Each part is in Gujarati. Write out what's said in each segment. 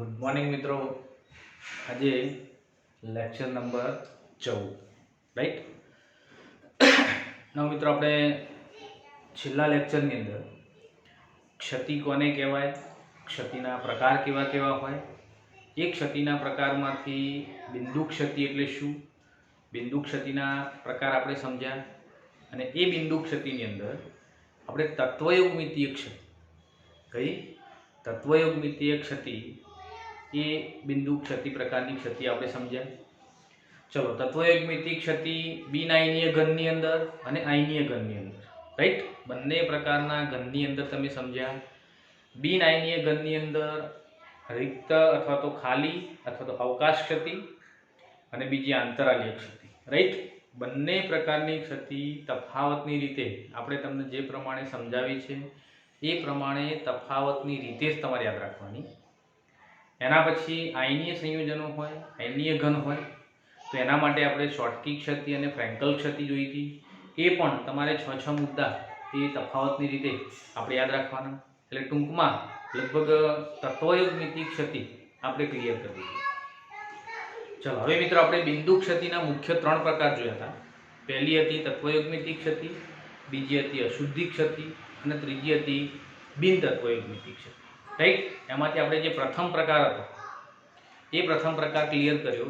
ગુડ મોર્નિંગ મિત્રો. આજે લેક્ચર નંબર 14 રાઈટ. નવ મિત્રો, આપણે છેલ્લા લેક્ચરની અંદર ક્ષતિ કોને કહેવાય, ક્ષતિના પ્રકાર કેવા કેવા હોય, એ ક્ષતિના પ્રકારમાંથી બિંદુ ક્ષતિ એટલે શું, બિંદુ ક્ષતિના પ્રકાર આપણે સમજ્યા. અને એ બિંદુ ક્ષતિની અંદર આપણે તત્વયોગમિતીય ક્ષતિ, કઈ તત્વયોગમિતીય ક્ષતિ, એ બિંદુ ક્ષતિ પ્રકારની ક્ષતિ આપણે સમજ્યા. ચલો, તત્વયોગમિતીય ક્ષતિ બિન આયનીય ઘનની અંદર અને આયનીય ઘનની અંદર, રાઈટ, બંને પ્રકારના ઘનની અંદર તમે સમજ્યા. બિન આયનીય ઘનની અંદર રિક્ત અથવા તો ખાલી અથવા તો અવકાશ ક્ષતિ અને બીજી આંતરાલીય ક્ષતિ, રાઈટ. બંને પ્રકારની ક્ષતિ તફાવતની રીતે આપણે તમને જે પ્રમાણે સમજાવી છે એ પ્રમાણે તફાવતની રીતે જ તમારે યાદ રાખવાની. એના પછી આયનીય સંયોજનો હોય, આયનીય ઘન હોય, તો એના માટે આપણે શોર્ટકી ક્ષતિ અને ફ્રેન્કલ ક્ષતિ જોઈ હતી. એ પણ તમારે 6 મુદ્દા એ તફાવતની રીતે આપણે યાદ રાખવાના. એટલે ટૂંકમાં લગભગ તત્વયોગમિતીય ક્ષતિ આપણે ક્લિયર કરવી છે. ચલો, હવે મિત્રો આપણે બિંદુ ક્ષતિના મુખ્ય 3 પ્રકાર જોયા હતા. પહેલી હતી તત્વયોગમિતીય ક્ષતિ, બીજી હતી અશુદ્ધિ ક્ષતિ અને ત્રીજી હતી બિન તત્વયોગમિતીય ક્ષતિ, રાઈટ. એમાંથી આપણે જે પ્રથમ પ્રકાર હતો એ પ્રથમ પ્રકાર ક્લિયર કર્યો.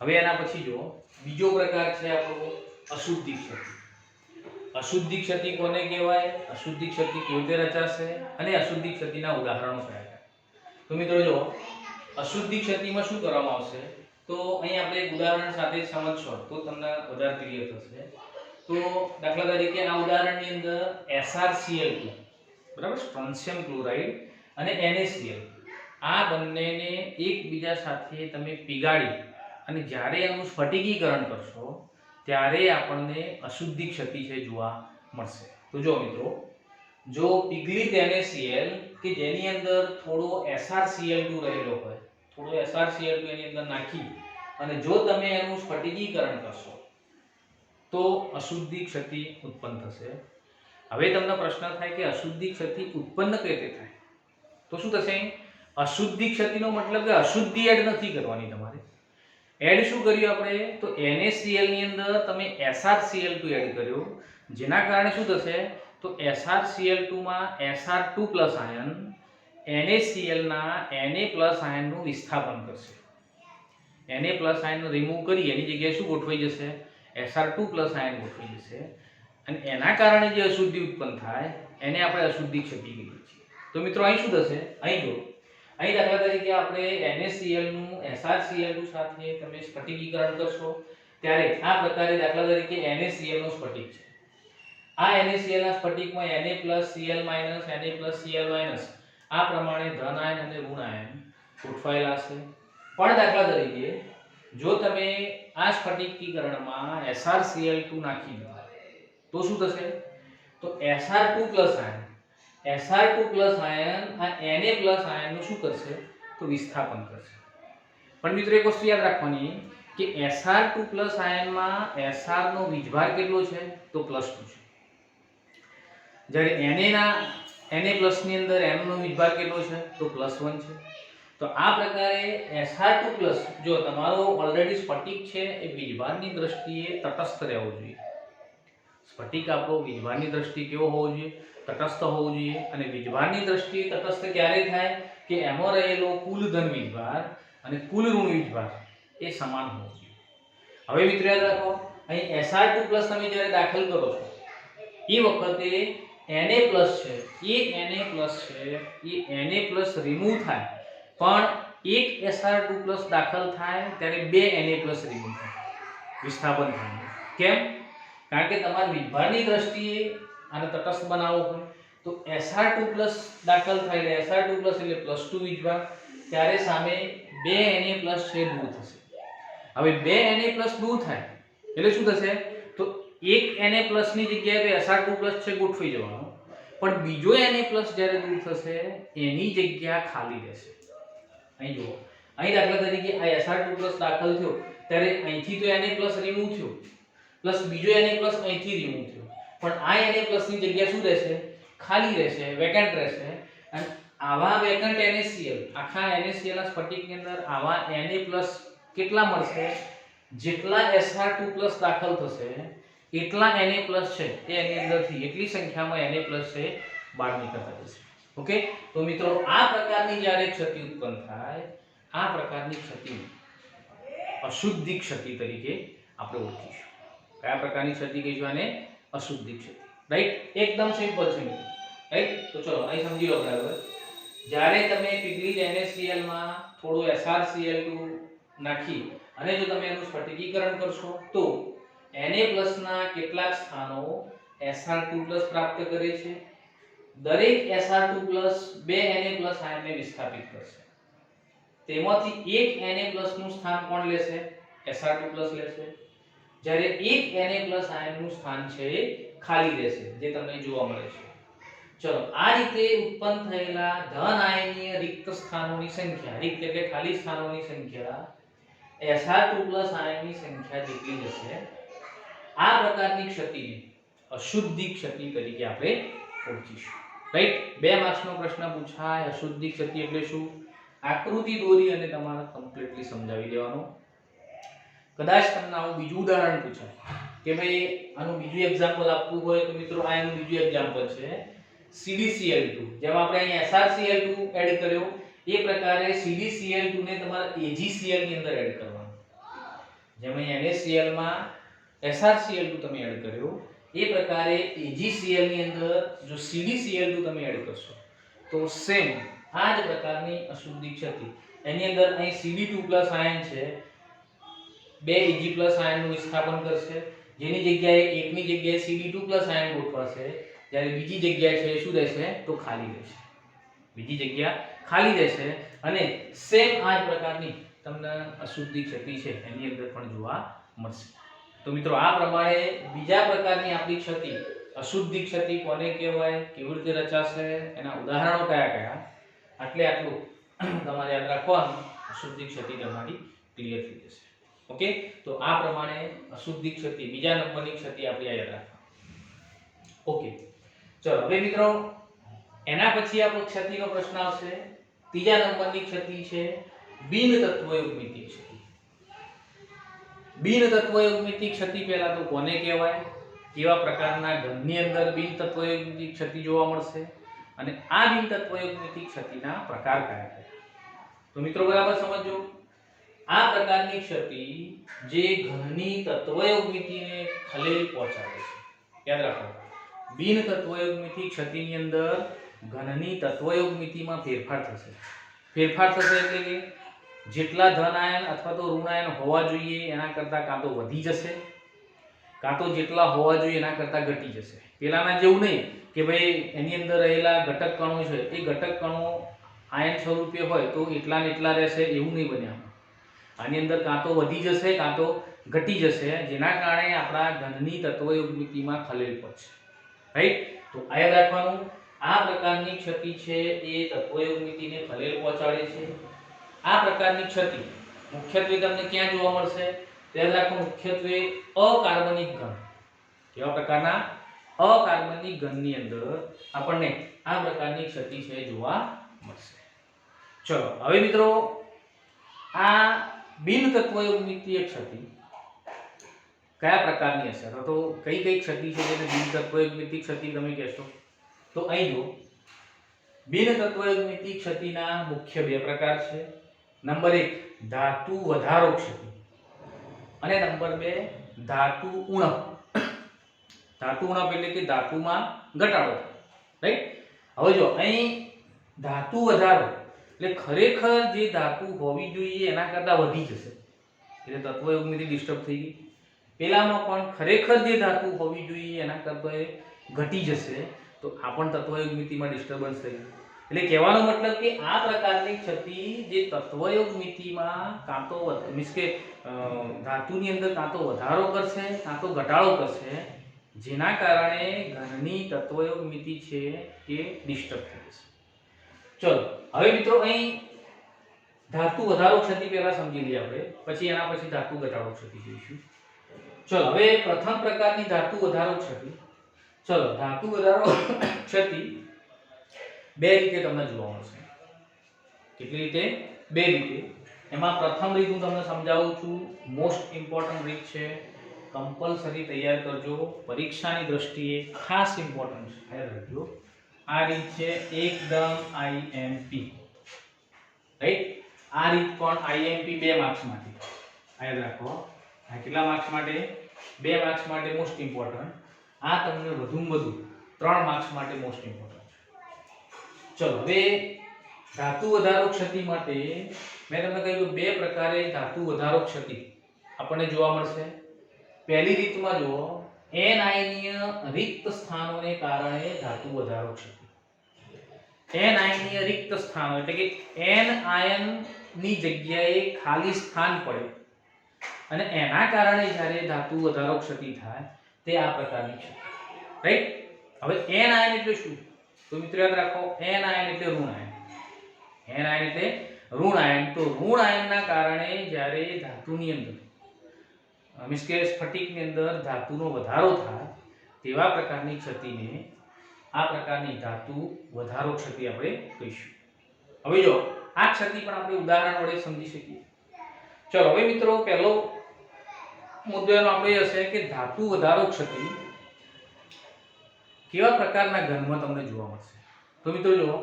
હવે એના પછી જો બીજો પ્રકાર છે આપણો અશુદ્ધિ ક્ષતિ. અશુદ્ધિ ક્ષતિ કોને કહેવાય, અશુદ્ધિ ક્ષતિ કેવી રીતે રચાશે અને અશુદ્ધિ ક્ષતિના ઉદાહરણો કયા. તો મિત્રો જો અશુદ્ધિ ક્ષતિમાં શું કરવામાં આવશે, તો અહીં આપણે એક ઉદાહરણ સાથે સમજશો તો તમને વધારે ક્લિયર થશે. તો દાખલા તરીકે આ ઉદાહરણની અંદર SrCl2, બરાબર, સ્ટ્રોન્શિયમ ક્લોરાઇડ અને NaCl, આ બંનેને એકબીજા સાથે તમે પીગાડી અને જ્યારે એનું સ્ફટિકીકરણ કરશો ત્યારે આપણને અશુદ્ધિ ક્ષતિ છે જોવા મળશે. તો જો મિત્રો, જો પીગલિત NaCl કે જેની અંદર થોડો SrCl2 રહેલો હોય, થોડો SrCl2 એની અંદર નાખી અને જો તમે એનું સ્ફટિકીકરણ કરશો તો અશુદ્ધિ ક્ષતિ ઉત્પન્ન થશે. હવે તમને પ્રશ્ન થાય કે અશુદ્ધિ ક્ષતિ ઉત્પન્ન કઈ રીતે થાય. તો શું થશે, અશુદ્ધિ ક્ષતિનો મતલબ કે અશુદ્ધિ એડ નથી કરવાની તમારે. એડ શું કર્યું આપણે, તો NaCl ની અંદર તમે SrCl2 એડ કર્યો, જેના કારણે શું થશે, તો SrCl2 માં Sr2+ આયન NaCl ના Na+ આયનનું વિસ્થાપન કરશે. Na+ આયન રિમૂવ કરી એની જગ્યાએ શું ગોઠવાઈ જશે, Sr2+ આયન ગોઠવાઈ જશે. અને એના કારણે જે અશુદ્ધિ ઉત્પન્ન થાય એને આપણે અશુદ્ધિ ક્ષતિ કહીએ છીએ. તો મિત્રો અહીં શું થશે, અહીં જો, અહીં દાખલા તરીકે આપણે NaCl નું SrCl2 સાથે તમે સ્ફટિકીકરણ કરશો ત્યારે આ પ્રકારે દાખલા તરીકે NaCl નો સ્ફટિક છે. આ NaCl ના સ્ફટિકમાં Na+Cl- Na+Cl- આ પ્રમાણે ધન આયન અને ઋણ આયન ગોઠવાયેલા છે. પણ દાખલા તરીકે જો તમે આ સ્ફટિકીકરણમાં SrCl2 નાખી દો તો શું થશે, તો Sr2+ આયન, Sr2+ આયન આ Na+ આયનનું શું કરશે, તો વિસ્થાપન કરશે. પણ મિત્રો એક વસ્તુ યાદ રાખવાની કે Sr2+ આયનમાં Sr નો વીજભાર કેટલો છે, તો +2 છે. જ્યારે Na ની અંદર M નો વીજભાર કેટલો છે, તો +1 છે. તો આ પ્રકારે Sr2+, જો તમારો ઓલરેડી સ્ફટિક છે એ વીજભારની દ્રષ્ટિએ તટસ્થ રહેવો જોઈએ. સ્ફટિક આપણો વીજભારની દ્રષ્ટિએ કેવો હોવો જોઈએ, તટસ્થ હોવો જોઈએ. અને વીજભારની દ્રષ્ટિએ તટસ્થ ક્યારે થાય કે એમાં રહેલો કુલ ધન વીજભાર અને કુલ ઋણ વીજભાર એ સમાન હોવો જોઈએ. હવે મિત્રો યાદ રાખો, અહીં Sr2+ તમે જ્યારે દાખલ કરો છો એ વખતે Na+ છે, એ Na+ રિમૂવ થાય, પણ એક Sr2+ દાખલ થાય ત્યારે 2 Na+ રિમૂવ થાય, વિસ્થાપન થાય. કેમ? કારણ કે તમારે વીજભારની દ્રષ્ટિએ આને તટસ્થ બનાવવો હોય તો Sr2+ દાખલ થાય એટલે Sr2+ એટલે +2 વીજભાર, ત્યારે સામે 2 Na+ છે દૂર થશે. હવે 2 Na+ દૂર થાય એટલે શું થશે, તો એક Na+ ની જગ્યાએ Sr2+ છે ગોઠવાઈ જવાનો, પણ બીજો Na+ જ્યારે દૂર થશે એની જગ્યા ખાલી રહેશે. અહીં જુઓ, અહીં દાખલા તરીકે આ Sr2+ દાખલ થયો ત્યારે અહીંથી તો Na+ રિમૂવ થયો પ્લસ બીજો Na+ અહીંથી રિમૂવ થયો, પણ આ Na+ ની જગ્યા શું રહેશે, ખાલી રહેશે, વેકેન્ટ રહેશે. અને આવા વેકન્ટ NaCl આખા NaCl ના સ્ફટિકની અંદર આવા Na+ કેટલા મળશે? જેટલા Sr2+ દાખલ થશે એટલા Na+ છે એ એની અંદરથી એટલી સંખ્યામાં Na+ છે બહાર નીકળતા જશે. ઓકે, તો મિત્રો આ પ્રકારની જ્યારે ક્ષતિ ઉત્પન્ન થાય, આ પ્રકારની ક્ષતિ અશુદ્ધિ ક્ષતિ તરીકે આપણે ઓળખીશું. કયા પ્રકારની ક્ષતિ કહીશું? આને અશુદ્ધિ ક્ષતિ. રાઈટ, એકદમ સિમ્પલ છે મિત્રો. રાઈટ, તો ચલો અહીં સમજી લો બરાબર. જ્યારે તમે પીગળેલ NaCl માં થોડું SrCl2 નાખી અને જો તમે એનું સ્ફટિકીકરણ કરશો તો Na+ ના કેટલાક સ્થાનો Sr2+ પ્રાપ્ત કરે છે. દરેક Sr2+ બે Na+ આયનને વિસ્થાપિત કરશે. તેમાંથી એક Na+ નું સ્થાન કોણ લેશે? Sr2+ લેશે. જ્યારે એક Na+ આયનનું સ્થાન છે ખાલી રહેશે, જે તમને જોવા મળે છે. ચલો, આ રીતે ઉત્પન્ન થયેલા ધન આયનીય રિક્ત સ્થાનોની સંખ્યા, રિક્ત એટલે ખાલી સ્થાનોની સંખ્યા Sr2+ આયનની સંખ્યા જેટલી હશે. આ પ્રકારની ક્ષતિને અશુદ્ધિ ક્ષતિ તરીકે આપણે ઓળખીશું. રાઈટ, 2 માર્ક્સનો પ્રશ્ન પૂછાય. અશુદ્ધિ ક્ષતિ એટલે શું? આકૃતિ દોરી અને તમારે કમ્પ્લીટલી સમજાવી દેવાનું. કદાચ તમને આવું બીજું ઉદાહરણ પૂછાય કે ભાઈ આનું બીજું એક્ઝામ્પલ આપવું હોય તો મિત્રો આ એનું બીજું એક્ઝામ્પલ છે CdCl2. જેમ આપણે અહીં SrCl2 એડ કર્યો એ પ્રકારે CdCl2 ને તમારે AgCl ની અંદર એડ કરવાનું. જેમ અહીં NaCl માં SrCl2 તમે એડ કર્યો એ પ્રકારે AgCl ની અંદર જો CdCl2 તમે એડ કરશો તો સેમ આ જ પ્રકારની અશુદ્ધિ ક્ષતિ. એની અંદર અહીં Cd2+ આયન છે, બે Ag+ આયનનું વિસ્થાપન કરશે, જેની જગ્યાએ એકની જગ્યાએ Cd2+ આયન ગોઠવાશે. જ્યારે બીજી જગ્યા છે શું રહેશે? તો ખાલી રહેશે. બીજી જગ્યા ખાલી રહેશે અને સેમ આ જ પ્રકારની તમને અશુદ્ધિ ક્ષતિ છે એની અંદર પણ જોવા મળશે. તો મિત્રો આ પ્રમાણે બીજા પ્રકારની આપણી ક્ષતિ અશુદ્ધિ ક્ષતિ કોને કહેવાય, કેવી રીતે રચાશે, એના ઉદાહરણો કયા કયા, આટલું તમારે યાદ રાખવાનું. અશુદ્ધિ ક્ષતિ તમારી ક્લિયર થઈ જશે. ઓકે, તો આ પ્રમાણે અશુદ્ધિ ક્ષતિ બીજા નંબરની ક્ષતિ આપણે યાદ રાખવાની. ઓકે, ચલો હવે મિત્રો એના પછી આપણો ક્ષતિનો પ્રશ્ન આવશે. ત્રીજા નંબરની ક્ષતિ છે બિન તત્વયુગ્મિતિ ક્ષતિ. બિન તત્વયુગ્મિતિ ક્ષતિ પહેલા તો કોને કહેવાય, કેવા પ્રકારના ઘનની અંદર બિન તત્વયુગ્મિતિ ક્ષતિ જોવા મળશે અને આ બિન તત્વયુગ્મિતિ ક્ષતિના પ્રકાર કયા કયા? તો મિત્રો બરાબર સમજો. આ પ્રકારની ક્ષતિ જે ઘનની તત્વયુગ્મિતિને ખલેલ પહોંચાડે છે. યાદ રાખો, બિન તત્વયુગ્મિતિ ક્ષતિની અંદર ઘનની તત્વયુગ્મિતિમાં ફેરફાર થશે. ફેરફાર થશે એટલે કે જેટલા ધન આયન અથવા તો ઋણ આયન હોવા જોઈએ એના કરતાં કાં તો વધી જશે કાં તો જેટલા હોવા જોઈએ એના કરતાં ઘટી જશે. પેલાના જેવું નહીં કે ભાઈ એની અંદર રહેલા ઘટક કણો છે એ ઘટક કણો આયન સ્વરૂપે હોય તો એટલા ને એટલા રહેશે એવું નહીં બને. આની અંદર કાં તો વધી જશે કાં તો ઘટી જશે, જેના કારણે આપણા ઘનની તત્વયુગ્મિતિમાં ખલેલ પહોંચશે. રાઈટ, તો આ યાદ રાખવાનું. આ પ્રકારની ક્ષતિ છે એ તત્વયુગ્મિતિને ખલેલ પહોંચાડે છે. આ પ્રકારની ક્ષતિ મુખ્યત્વે તમને ક્યાં જોવા મળશે? યાદ રાખો, મુખ્યત્વે અકાર્બનિક ઘન. કેવા પ્રકારના? અકાર્બનિક ઘનની અંદર આપણને આ પ્રકારની ક્ષતિ છે જોવા મળશે. ચલો હવે મિત્રો આ બિન તત્વયુગ્મિતીય ક્ષતિ કયા પ્રકારની હશે, તો કઈ કઈ ક્ષતિ છે જેને બિન તત્વયુગ્મિતી ક્ષતિ તમે કહેશો? તો અહીં જો બિન તત્વયુગ્મિતી ક્ષતિના મુખ્ય 2 પ્રકાર છે. નંબર 1 ધાતુ વધારો ક્ષતિ અને નંબર 2 ધાતુ ઉણપ. ધાતુ ઉણપ એટલે કે ધાતુમાં ઘટાડો. રાઈટ, હવે જો અહીં ધાતુ વધારો એટલે ખરેખર જે ધાતુ હોવી જોઈએ એના કરતાં વધી જશે એટલે તત્વયુગ્મિતિ ડિસ્ટર્બ થઈ ગઈ. પેલામાં પણ ખરેખર જે ધાતુ હોવી જોઈએ એના કરતાં ઘટી જશે તો આ પણ તત્વયુગ્મિતિમાં ડિસ્ટર્બન્સ થઈ ગયું. એટલે કહેવાનો મતલબ કે આ પ્રકારની ક્ષતિ જે તત્વયુગ્મિતિમાં કાં તો મીન્સ કે ધાતુની અંદર કાં તો વધારો કરશે કાં તો ઘટાડો કરશે, જેના કારણે ઘનની તત્વયુગ્મિતિ છે એ ડિસ્ટર્બ થઈ જશે. ચલો હવે મિત્રો અહીં ધાતુ વધારો ક્ષતિ પહેલા સમજી લઈએ આપણે, પછી એના પછી ધાતુ ઘટાડો ક્ષતિ જોઈશું. ચલો હવે પ્રથમ પ્રકારની ધાતુ વધારો ક્ષતિ. ચલો ધાતુ વધારો ક્ષતિ 2 રીતે તમને જોવા મળશે. કેટલી રીતે? બે રીતે. એમાં પ્રથમ રીત હું તમને સમજાવું છું, મોસ્ટ ઇમ્પોર્ટન્ટ રીત છે, કમ્પલસરી તૈયાર કરજો, પરીક્ષાની દ્રષ્ટિએ ખાસ ઇમ્પોર્ટન્ટ છે, યાદ રાખજો. આ રીત છે એકદમ આઈએમપી, રાઈટ? આ રીત પણ આઈએમપી 2 માર્ક્સ માટે, યાદ રાખો. આ કેટલા માર્ક્સ માટે? 2 માર્ક્સ માટે મોસ્ટ ઇમ્પોર્ટન્ટ. આ તમને વધુમાં વધુ 3 માર્ક્સ માટે મોસ્ટ ઇમ્પોર્ટન્ટ. ચલો હવે ધાતુ વધારો ક્ષતિ માટે મેં તમને કહ્યું 2 પ્રકારે ધાતુ વધારો ક્ષતિ આપણને જોવા મળશે. પહેલી રીતમાં જુઓ, n આયનીય રિક્ત સ્થાનોને કારણે ધાતુ વધારો ક્ષતિ. n આયનીય રિક્ત સ્થાનો એટલે કે n આયન ની જગ્યાએ ખાલી સ્થાન પડે અને એના કારણે જ્યારે ધાતુ વધારો ક્ષતિ થાય તે આ પ્રકારની છે, રાઈટ? હવે n આયન એટલે શું? તો મિત્રો યાદ રાખો, n આયન એટલે ઋણ આયન. n આયન એટલે ઋણ આયન. તો ઋણ આયનના કારણે જ્યારે ધાતુની અંદર મીન્સ કે સ્ફટિકની અંદર ધાતુનો વધારો થાય તેવા પ્રકારની ક્ષતિને આ પ્રકારની ધાતુ વધારો ક્ષતિ આપણે કહીશું. હવે જો આ ક્ષતિ પણ આપણે ઉદાહરણ વડે સમજી શકીએ. ચલો હવે મિત્રો પહેલો મુદ્દો એનો આપણે હશે કે ધાતુ વધારો ક્ષતિ કેવા પ્રકારના ઘનમાં તમને જોવા મળશે. તો મિત્રો જો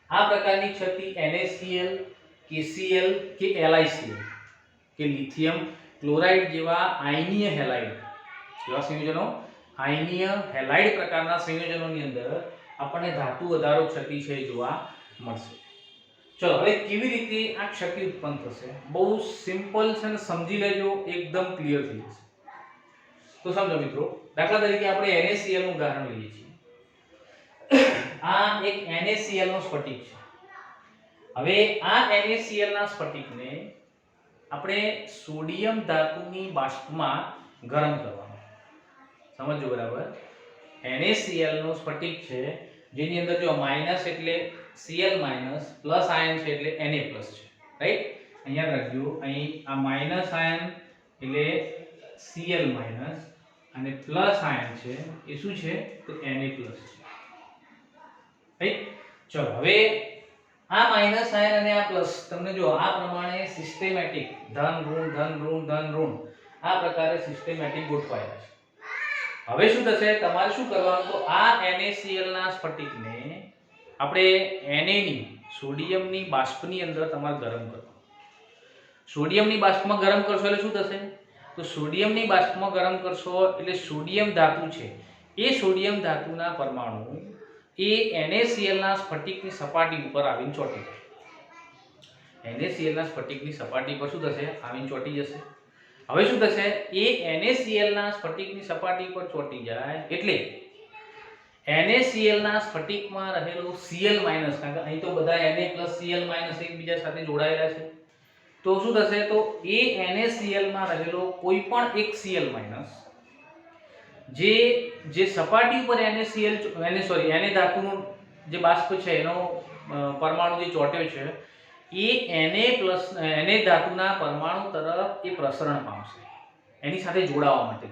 આ પ્રકારની ક્ષતિ NaCl, KCl કે LiCl કે લિથિયમ ક્લોરાઇડ જેવા આયનીય હેલાઇડ જેવા સંયોજનો, આયનીય હેલાઇડ પ્રકારના સંયોજનોની અંદર આપણને ધાતુ વધારો ક્ષતિ છે જોવા મળશે. ચલો હવે કેવી રીતે આ ક્ષતિ ઉત્પન્ન થશે? બહુ સિમ્પલ છે ને, સમજી લેજો, એકદમ ક્લિયર થઈ જશે. તો સમજો મિત્રો, દાખલા તરીકે આપણે NaCl નું ઉદાહરણ લઈએ છીએ. આ એક NaCl નો સ્ફટિક છે. હવે આ NaCl ના સ્ફટિકને આપણે સોડિયમ ધાતુની બાષ્પમાં ગરમ કરવાનો. સમજો બરાબર? NaCl નો સ્ફટિક છે જેની અંદર જો માઈનસ એટલે Cl માઈનસ, પ્લસ આયન છે એટલે Na પ્લસ છે, રાઈટ? અહીંયા રાખજો, અહીં આ માઈનસ આયન એટલે Cl માઈનસ અને પ્લસ આયન છે એ શું છે? તો Na પ્લસ છે, રાઈટ? ચલો હવે આ માઈનસ આયન અને આ પ્લસ તમને જો આ પ્રમાણે સિસ્ટેમેટિક ધન ઋણ ધન ઋણ ધન ઋણ આ પ્રકારે સિસ્ટેમેટિક ગોઠવાયેલા છે. હવે શું થશે? તમારે શું કરવાનું? તો આ NaCl ના સ્ફટિકને આપણે Na ની સોડિયમની બાષ્પની અંદર તમારે ગરમ કરવાનું. સોડિયમની બાષ્પમાં ગરમ કરશો એટલે શું થશે? તો સોડિયમની બાષ્પમાં ગરમ કરશો એટલે સોડિયમ ધાતુ છે એ સોડિયમ ધાતુના પરમાણુ એ NaCl ના સ્ફટિકની સપાટી ઉપર આવીને ચોંટી જશે. NaCl ના સ્ફટિકની સપાટી પર શું થશે? આવીને ચોંટી જશે. હવે શું થશે? એ NaCl ના સ્ફટિકની સપાટી પર ચોંટી જાય એટલે NaCl ના સ્ફટિકમાં રહેલો Cl માઈનસ, કારણ કે અહીં તો બધા Na પ્લસ Cl માઈનસ એકબીજા સાથે જોડાયેલા છે, તો શું થશે? તો એ NaCl માં રહેલો કોઈ પણ એક Cl માઈનસ જે સપાટી ઉપર Na ધાતુનો જે બાષ્પ છે એનો પરમાણુ જે ચોંટ્યો છે એ Na ધાતુના પરમાણુ તરફ એ પ્રસરણ પામશે એની સાથે જોડાવા માટે.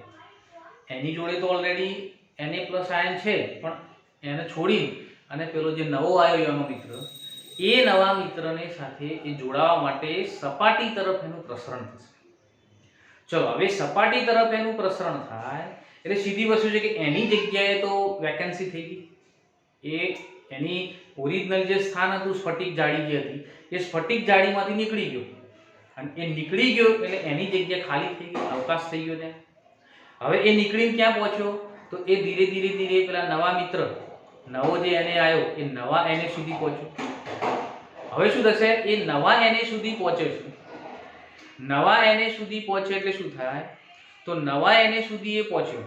એની જોડે તો ઓલરેડી Na પ્લસ આયન છે, પણ એને છોડી અને પેલો જે નવો આવ્યો એનો મિત્ર, એ નવા મિત્રને સાથે એ જોડાવા માટે સપાટી તરફ એનું પ્રસરણ થશે. ચલો હવે સપાટી તરફ એનું પ્રસરણ થાય એટલે સીધી વસ્તુ છે કે એની જગ્યાએ તો વેકેન્સી થઈ ગઈ. એ એની ઓરિજિનલ જે સ્થાન હતું સ્ફટિક જાળી જે હતી એ સ્ફટિક જાળીમાંથી નીકળી ગયો અને એ નીકળી ગયો એટલે એની જગ્યા ખાલી થઈ ગઈ, અવકાશ થઈ ગયો ને. હવે એ નીકળીને ક્યાં પહોંચ્યો? તો એ ધીરે ધીરે પેલા નવા મિત્ર, નવો જે Na આવ્યો એ નવા Na સુધી પહોંચ્યો. હવે શું થશે? એ નવા Na સુધી પહોંચે છે. નવા Na સુધી પહોંચે એટલે શું થાય? તો નવા Na સુધી એ પહોંચ્યો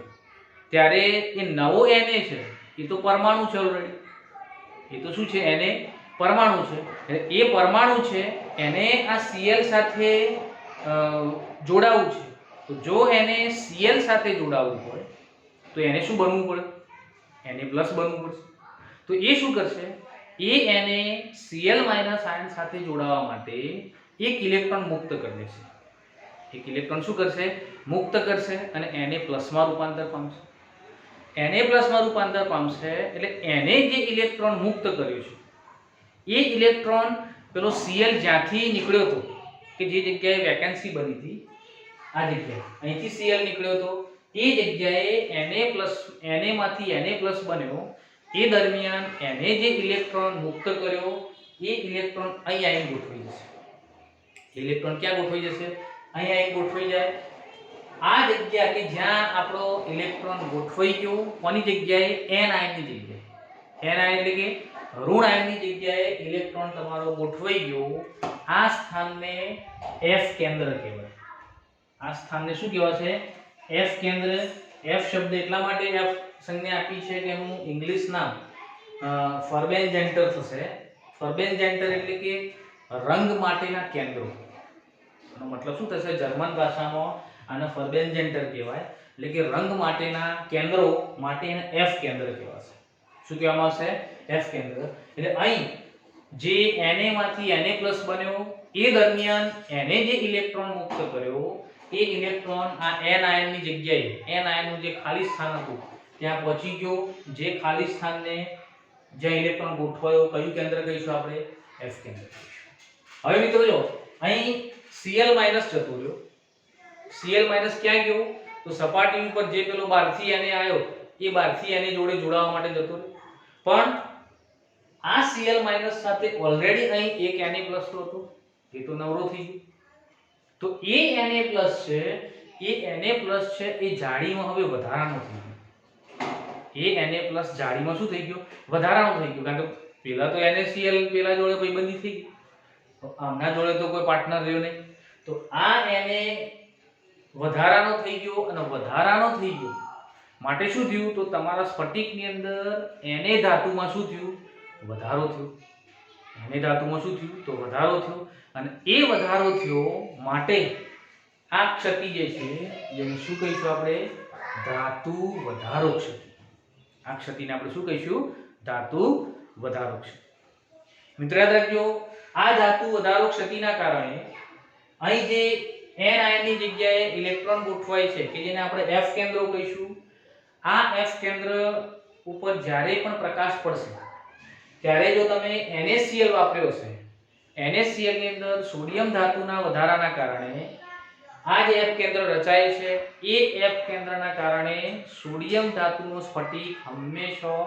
ત્યારે એ નવો Na છે એ તો પરમાણુ છે ઓલરેડી. એ તો શું છે? Na પરમાણુ છે. એટલે એ પરમાણુ છે એને આ Cl સાથે જોડાવું છે. તો જો એને Cl સાથે જોડાવવું હોય તો એને શું બનવું પડે? Na પ્લસ બનવું પડશે. તો એ શું કરશે? એ Na Cl માઈનસ આયન સાથે જોડાવા માટે એક ઇલેક્ટ્રોન મુક્ત કરી દેશે. એક ઇલેક્ટ્રોન શું કરશે? મુક્ત કરશે અને Na પ્લસમાં રૂપાંતર પામશે. Na પ્લસમાં રૂપાંતર પામશે એટલે Na જે ઇલેક્ટ્રોન મુક્ત કર્યો છે એ ઇલેક્ટ્રોન પેલો Cl જ્યાંથી નીકળ્યો હતો કે જે જગ્યાએ વેકેન્સી બની હતી, આ જગ્યાએ અહીંથી Cl નીકળ્યો હતો, એ જગ્યાએ Na માંથી Na+ બન્યો, એ દરમિયાન Na જે ઇલેક્ટ્રોન મુક્ત કર્યો એ ઇલેક્ટ્રોન અહીં આવીને ગોઠવાઈ જશે. ઇલેક્ટ્રોન ક્યાં ગોઠવાઈ જશે? અહીં આવીને ગોઠવાઈ જાય. આ જગ્યા કે જ્યાં આપણો ઇલેક્ટ્રોન ગોઠવાઈ ગયો, કોની જગ્યાએ? n આયનની જગ્યાએ. n આયન એટલે કે ઋણ આયનની જગ્યાએ ઇલેક્ટ્રોન તમારો ગોઠવાઈ ગયો. આ સ્થાનને F કેન્દ્ર કહેવાય. આ સ્થાનને શું કહેવાય છે? F કેન્દ્ર. F શબ્દ એટલા માટે F સંજ્ઞા આપી છે કે એનું ઇંગ્લિશ નામ ફર્બેન્જેન્ટર થશે. ફર્બેન્જેન્ટર એટલે કે રંગ માટેના કેન્દ્રો. એનો મતલબ શું થશે? જર્મન ભાષામાં આને ફર્બેન્જેન્ટર કહેવાય, એટલે કે રંગ માટેના કેન્દ્રો માટે એને F કેન્દ્ર કહેવાશે. શું કહેવામાં આવશે? F કેન્દ્ર. એટલે અહીં જે Na માંથી Na+ બન્યો એ દરમિયાન Na જે ઇલેક્ટ્રોન મુક્ત કર્યો એ ઇલેક્ટ્રોન આ n આયનની જગ્યાએ, n આયનનું જે ખાલી સ્થાન હતું ત્યાં પહોંચી ગયો. જે ખાલી સ્થાનને જ્યાં ઇલેક્ટ્રોન ગોઠવાયો, કયું કેન્દ્ર કહીશું આપણે? F કેન્દ્ર કહીશું. હવે મિત્રો જો અહીં Cl- જતો રહ્યો. Cl- ક્યાં ગયો? તો સપાટી ઉપર જે પેલો બહારથી Na આવ્યો એ બહારથી Na જોડે જોડાવા માટે જતો રહ્યો. પણ આ Cl- સાથે ઓલરેડી અહીં એક Na+ તો હતો, એ તો નવરો થઈ ગયો. તો એ Na+ છે, એ Na+ છે એ જાળીમાં હવે વધારાનો થઈ ગયો. એ Na+ જાળીમાં શું થઈ ગયો? વધારાનો થઈ ગયો. કારણ કે પેલા તો NaCl પેલા જોડે ભાઈબંધી થઈ ગઈ, તો આમના જોડે તો કોઈ પાર્ટનર રહ્યો નહીં. તો આ Na વધારાનો થઈ ગયો, અને વધારાનો થઈ ગયો માટે શું થયું? તો તમારા સ્ફટિકની અંદર Na ધાતુમાં શું થયું? વધારો થયો. Na ધાતુમાં શું થયું? તો વધારો થયો. અને એ વધારો થયો માટે આ ક્ષતિ જે છે જેને શું કહીશું આપણે? ધાતુ વધારો ક્ષતિ. આ ક્ષતિને આપણે શું કહીશું? ધાતુ વધારો ક્ષતિ. મિત્રો યાદ રાખજો, આ ધાતુ વધારો ક્ષતિના કારણે અહીં જે n આયનની જગ્યાએ ઇલેક્ટ્રોન ગોઠવાય છે કે જેને આપણે F કેન્દ્રો કહીશું, આ F કેન્દ્ર ઉપર જ્યારે પણ પ્રકાશ પડશે ત્યારે જો તમે NaCl વાપર્યો છે, NaCl ની અંદર સોડિયમ ધાતુના વધારાના કારણે આ જે F કેન્દ્ર રચાય છે, એ F કેન્દ્રના કારણે સોડિયમ ધાતુનો સ્ફટિક હંમેશા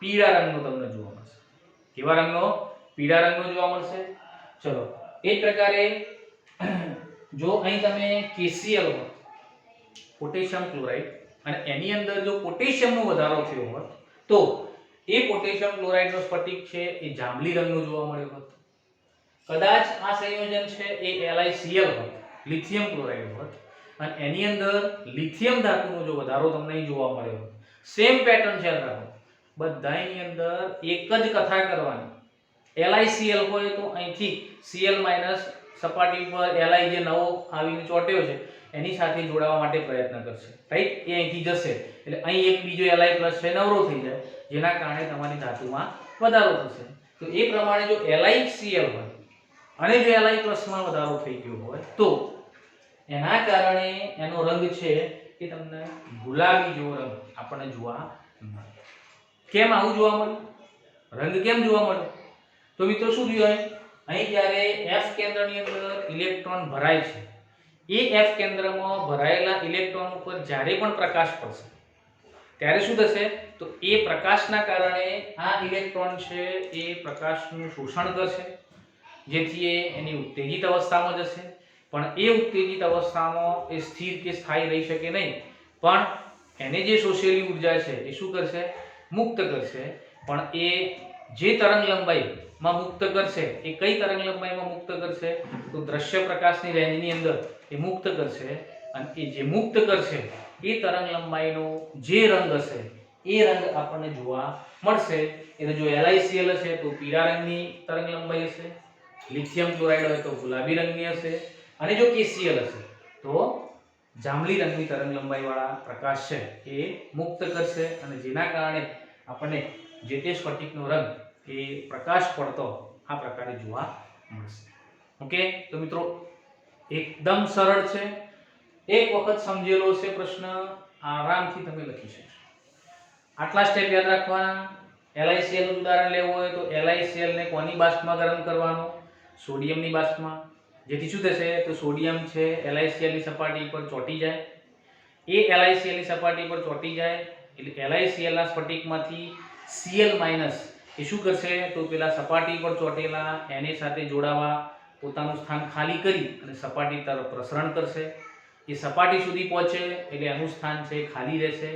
પીળા રંગનો તમને જોવા મળશે. કેવા રંગનો? પીળા રંગનો જોવા મળશે. ચલો, એ જ પ્રકારે જો અહીં તમે KCl પોટેશિયમ ક્લોરાઇડ અને એની અંદર જો પોટેશિયમનો વધારો થયો હોત તો એ પોટેશિયમ ક્લોરાઇડનો સ્ફટિક છે એ જાંબલી રંગનો જોવા મળ્યો હોત. કદાચ આ સંયોજન છે એ LiCl હોત, લિથિયમ ક્લોરાઇડ હોત, અને એની અંદર લિથિયમ ધાતુનો જો વધારો તમને અહીં જોવા મળ્યો હોત. સેમ પેટર્ન છે રાખો, બધાની અંદર એક જ કથા કરવાની. LiCl હોય તો અહીંથી Cl- સપાટી પર Li જે નવો આવીને ચોટ્યો છે એની સાથે જોડાવા માટે પ્રયત્ન કરશે, રાઈટ? એ અહીંથી જશે એટલે અહીં એક બીજો Li+ છે નવરો થઈ જાય, જેના કારણે તમારી ધાતુમાં વધારો થશે. તો એ પ્રમાણે જો LiCl હોય અને જો Li+ માં વધારો થઈ ગયો હોય તો એના કારણે એનો રંગ છે એ તમને ગુલાબી જેવો રંગ આપણને જોવા મળે. કેમ આવું જોવા મળે? રંગ કેમ જોવા મળે? તો મિત્રો શું થયું? અહીં જ્યારે F કેન્દ્રની અંદર ઇલેક્ટ્રોન ભરાય છે, એ F કેન્દ્રમાં ભરાયેલા ઇલેક્ટ્રોન ઉપર જ્યારે પણ પ્રકાશ પડશે ત્યારે શું થશે? તો એ પ્રકાશના કારણે આ ઇલેક્ટ્રોન છે એ પ્રકાશનું શોષણ કરશે, જેથી એ એની ઉત્તેજિત અવસ્થામાં જશે. પણ એ ઉત્તેજિત અવસ્થામાં એ સ્થિર કે સ્થાયી રહી શકે નહીં, પણ એને જે શોષેલી ઉર્જા છે એ શું કરશે? મુક્ત કરશે. પણ એ જે તરંગ લંબાઈમાં મુક્ત કરશે, એ કઈ તરંગ લંબાઈમાં મુક્ત કરશે? તો દ્રશ્ય પ્રકાશની રેન્જની અંદર એ મુક્ત કરશે. અને એ જે મુક્ત કરશે એ તરંગ લંબાઈનો જે રંગ હશે એ રંગ આપણને જોવા મળશે. એટલે જો LiCl હશે તો પીળા રંગની તરંગ લંબાઈ હશે, લિથિયમ ક્લોરાઇડ હોય તો ગુલાબી રંગની હશે, અને જો KCl હશે તો જાંબલી રંગની તરંગ લંબાઈ વાળા પ્રકાશ છે એ મુક્ત કરશે, અને જેના કારણે આપણને જે તે સ્ફટિકનો રંગ એ પ્રકાશ પડતો આ પ્રકારે જોવા મળશે. ઓકે, તો મિત્રો એકદમ સરળ છે, એક વખત સમજેલો છે પ્રશ્ન આરામથી તમે લખી શકશો. આટલા સ્ટેપ યાદ રાખવાના. LiCl નું ઉદાહરણ લેવું હોય તો LiCl ને કોની બાષ્પમાં ગરમ કરવાનો? સોડિયમની બાષ્પમાં, જેથી શું થશે તો સોડિયમ છે LiCl ની સપાટી પર ચોંટી જાય. એ LiCl ની સપાટી પર ચોંટી જાય એટલે LiCl ના સ્ફટિકમાંથી Cl- એ શું કરશે તો પેલા સપાટી પર ચોંટેલા Na સાથે જોડાવા પોતાનું સ્થાન ખાલી કરી અને સપાટી તરફ પ્રસરણ કરશે. એ સપાટી સુધી પહોંચે એટલે એનું સ્થાન છે ખાલી રહેશે.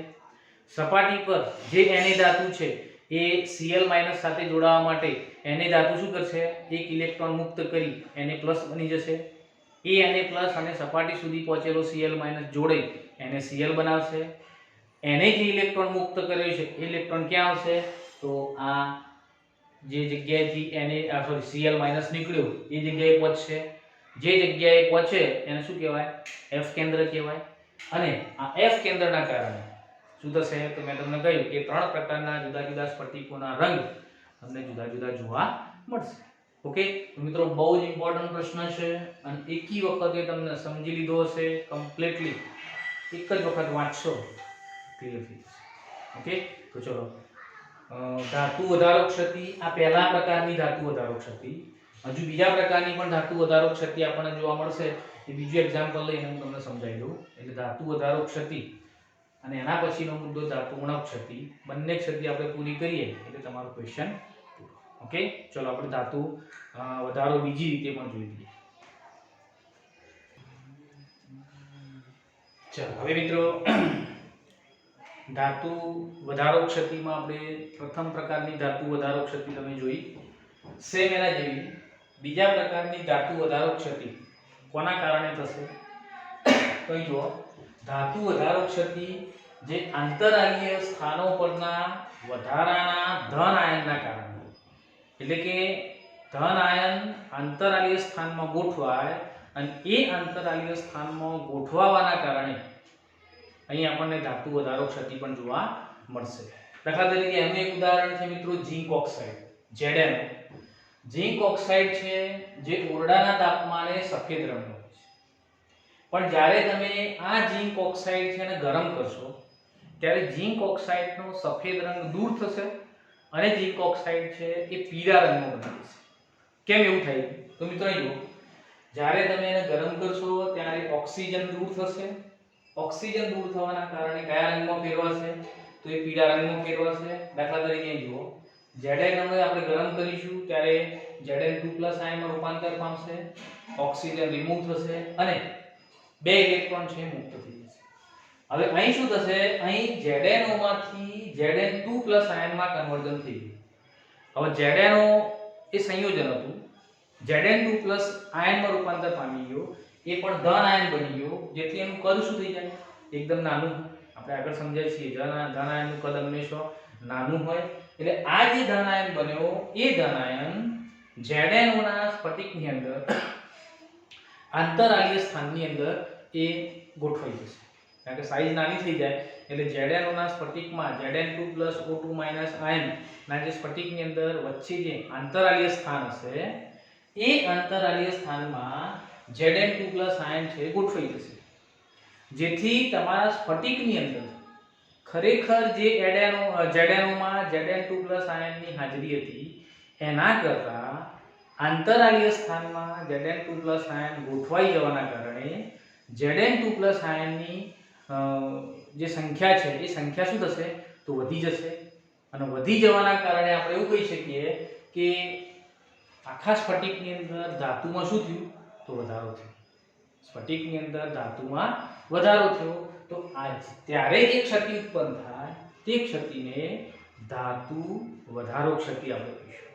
સપાટી પર જે Na ધાતુ છે એ Cl- સાથે જોડાવા માટે Na ધાતુ શું કરશે એક ઇલેક્ટ્રોન મુક્ત કરી Na+ બની જશે. એ Na+ અને સપાટી સુધી પહોંચેલો Cl- જોડે NaCl બનાવશે. એને જે ઇલેક્ટ્રોન મુક્ત કર્યો છે એ ઇલેક્ટ્રોન ક્યાં આવશે તો આ જે જગ્યાએથી Cl- નીકળ્યો એ જગ્યાએ પહોંચશે. જે જગ્યાએ પહોંચે એને શું કહેવાય F કેન્દ્ર કહેવાય. અને આ F કેન્દ્રના કારણે શું થશે તો મેં તમને કહ્યું કે 3 પ્રકારના જુદા જુદા સ્ફટિકોના રંગ તમને જુદા જુદા જોવા મળશે. ઓકે તો મિત્રો બહુ જ ઇમ્પોર્ટન્ટ પ્રશ્ન છે અને એકી વખતે તમને સમજી લીધો હશે કમ્પ્લીટલી, એક જ વખત વાંચશો ક્લિયર થઈ જશે. ઓકે તો ચલો ધાતુ વધારો ક્ષતિ આ પહેલા પ્રકારની ધાતુ વધારો ક્ષતિ. હજુ બીજા પ્રકારની પણ ધાતુ વધારો ક્ષતિ આપણને જોવા મળશે. એ બીજું એક્ઝામ્પલ લઈને હું તમને સમજાવી દઉં. એટલે ધાતુ વધારો ક્ષતિ અને એના પછીનો મુદ્દો ધાતુ ઉણપ ક્ષતિ, બંને ક્ષતિ આપણે પૂરી કરીએ એટલે તમારો ક્વેશ્ચન પૂરો. ઓકે ચલો આપણે ધાતુ વધારો બીજી રીતે પણ જોઈ લઈએ. ચાલો હવે મિત્રો ધાતુ વધારો ક્ષતિમાં આપણે પ્રથમ પ્રકારની ધાતુ વધારો ક્ષતિ તમે જોઈ સેમ એના જેવી બીજા પ્રકારની ધાતુ વધારો ક્ષતિ કોના કારણે થશે તો જુઓ ધાતુ વધારો ક્ષતિ જે આંતરાલીય સ્થાનો પરના વધારાના ધન આયનના કારણે, એટલે કે ધન આયન આંતરાલીય સ્થાનમાં ગોઠવાય અને એ આંતરાલીય સ્થાનમાં ગોઠવાવાના કારણે અહીં આપણને ધાતુ વધારો ક્ષતિ પણ જોવા મળશે. દાખલા તરીકે એનું એક ઉદાહરણ છે મિત્રો zinc oxide Zn. Zinc oxide છે જે ઓરડાના તાપમાને સફેદ રંગનો હોય છે, પણ જ્યારે તમે આ ઝિંક ઓક્સાઇડ છે ને ગરમ કરશો ત્યારે ઝિંક ઓક્સાઇડનો સફેદ રંગ દૂર થશે અને ઝિંક ઓક્સાઇડ છે એ પીળા રંગનો બની જશે. કેમ એવું થાય તો મિત્રો અહીં જુઓ જ્યારે તમે એને ગરમ કરશો ત્યારે ઓક્સિજન દૂર થશે. ઓક્સિજન દૂર થવાના કારણે કયા રંગમાં ફેરવાશે તો એ પીળા રંગમાં ફેરવાશે. દાખલા તરીકે જુઓ Zn ને આપણે ગરમ કરીશું ત્યારે Zn2+ આયનમાં રૂપાંતર પામશે, ઓક્સિજન રિમૂવ થશે અને બે ઇલેક્ટ્રોન છે મુક્ત થઈ જશે. હવે અહીં શું થશે અહીં ZnO માંથી Zn2+ આયનમાં કન્વર્ઝન થઈ ગયું. હવે ZnO એ સંયોજન હતું, Zn2+ આયનમાં રૂપાંતર પામી ગયો, એ પણ ધન આયન બની ગયો, જેથી એનું કદ શું થઈ જાય એકદમ નાનું. આપણે આગળ સમજાય છે ધન આયનનું કદ હંમેશા નાનું હોય. એટલે આ જે ધન આયન બન્યો એ ધન આયન ZnO ના સ્ફટિકની અંદર આંતરાલીય સ્થાનની અંદર એ ગોઠવાઈ જશે. કારણ કે સાઈઝ નાની થઈ જાય એટલે ZnO ના સ્ફટિકમાં Zn2+O2- આયન ના જે સ્ફટિકની અંદર વચ્ચે જે આંતરાલીય સ્થાન હશે એ આંતરાલીય સ્થાનમાં Zn2+ આયન છે ગોઠવાઈ જશે, જેથી તમારા સ્ફટિકની અંદર ખરેખર જે ZnO માં Zn2+ આયનની હાજરી હતી એના કરતા આંતરાલીય સ્થાનમાં Zn2+ આયન ગોઠવાઈ જવાના કારણે Zn2+ આયનની જે સંખ્યા છે એ સંખ્યા શું થશે તો વધી જશે. અને વધી જવાના કારણે આપણે એવું કહી શકીએ કે આખા સ્ફટિકની અંદર ધાતુમાં શું થયું તો વધારો થયો. સ્ફટિકની અંદર ધાતુમાં વધારો થયો તો આ ત્યારે જે ક્ષતિ ઉત્પન્ન થાય તે ક્ષતિને ધાતુ વધારો ક્ષતિ આપણે કહીશું.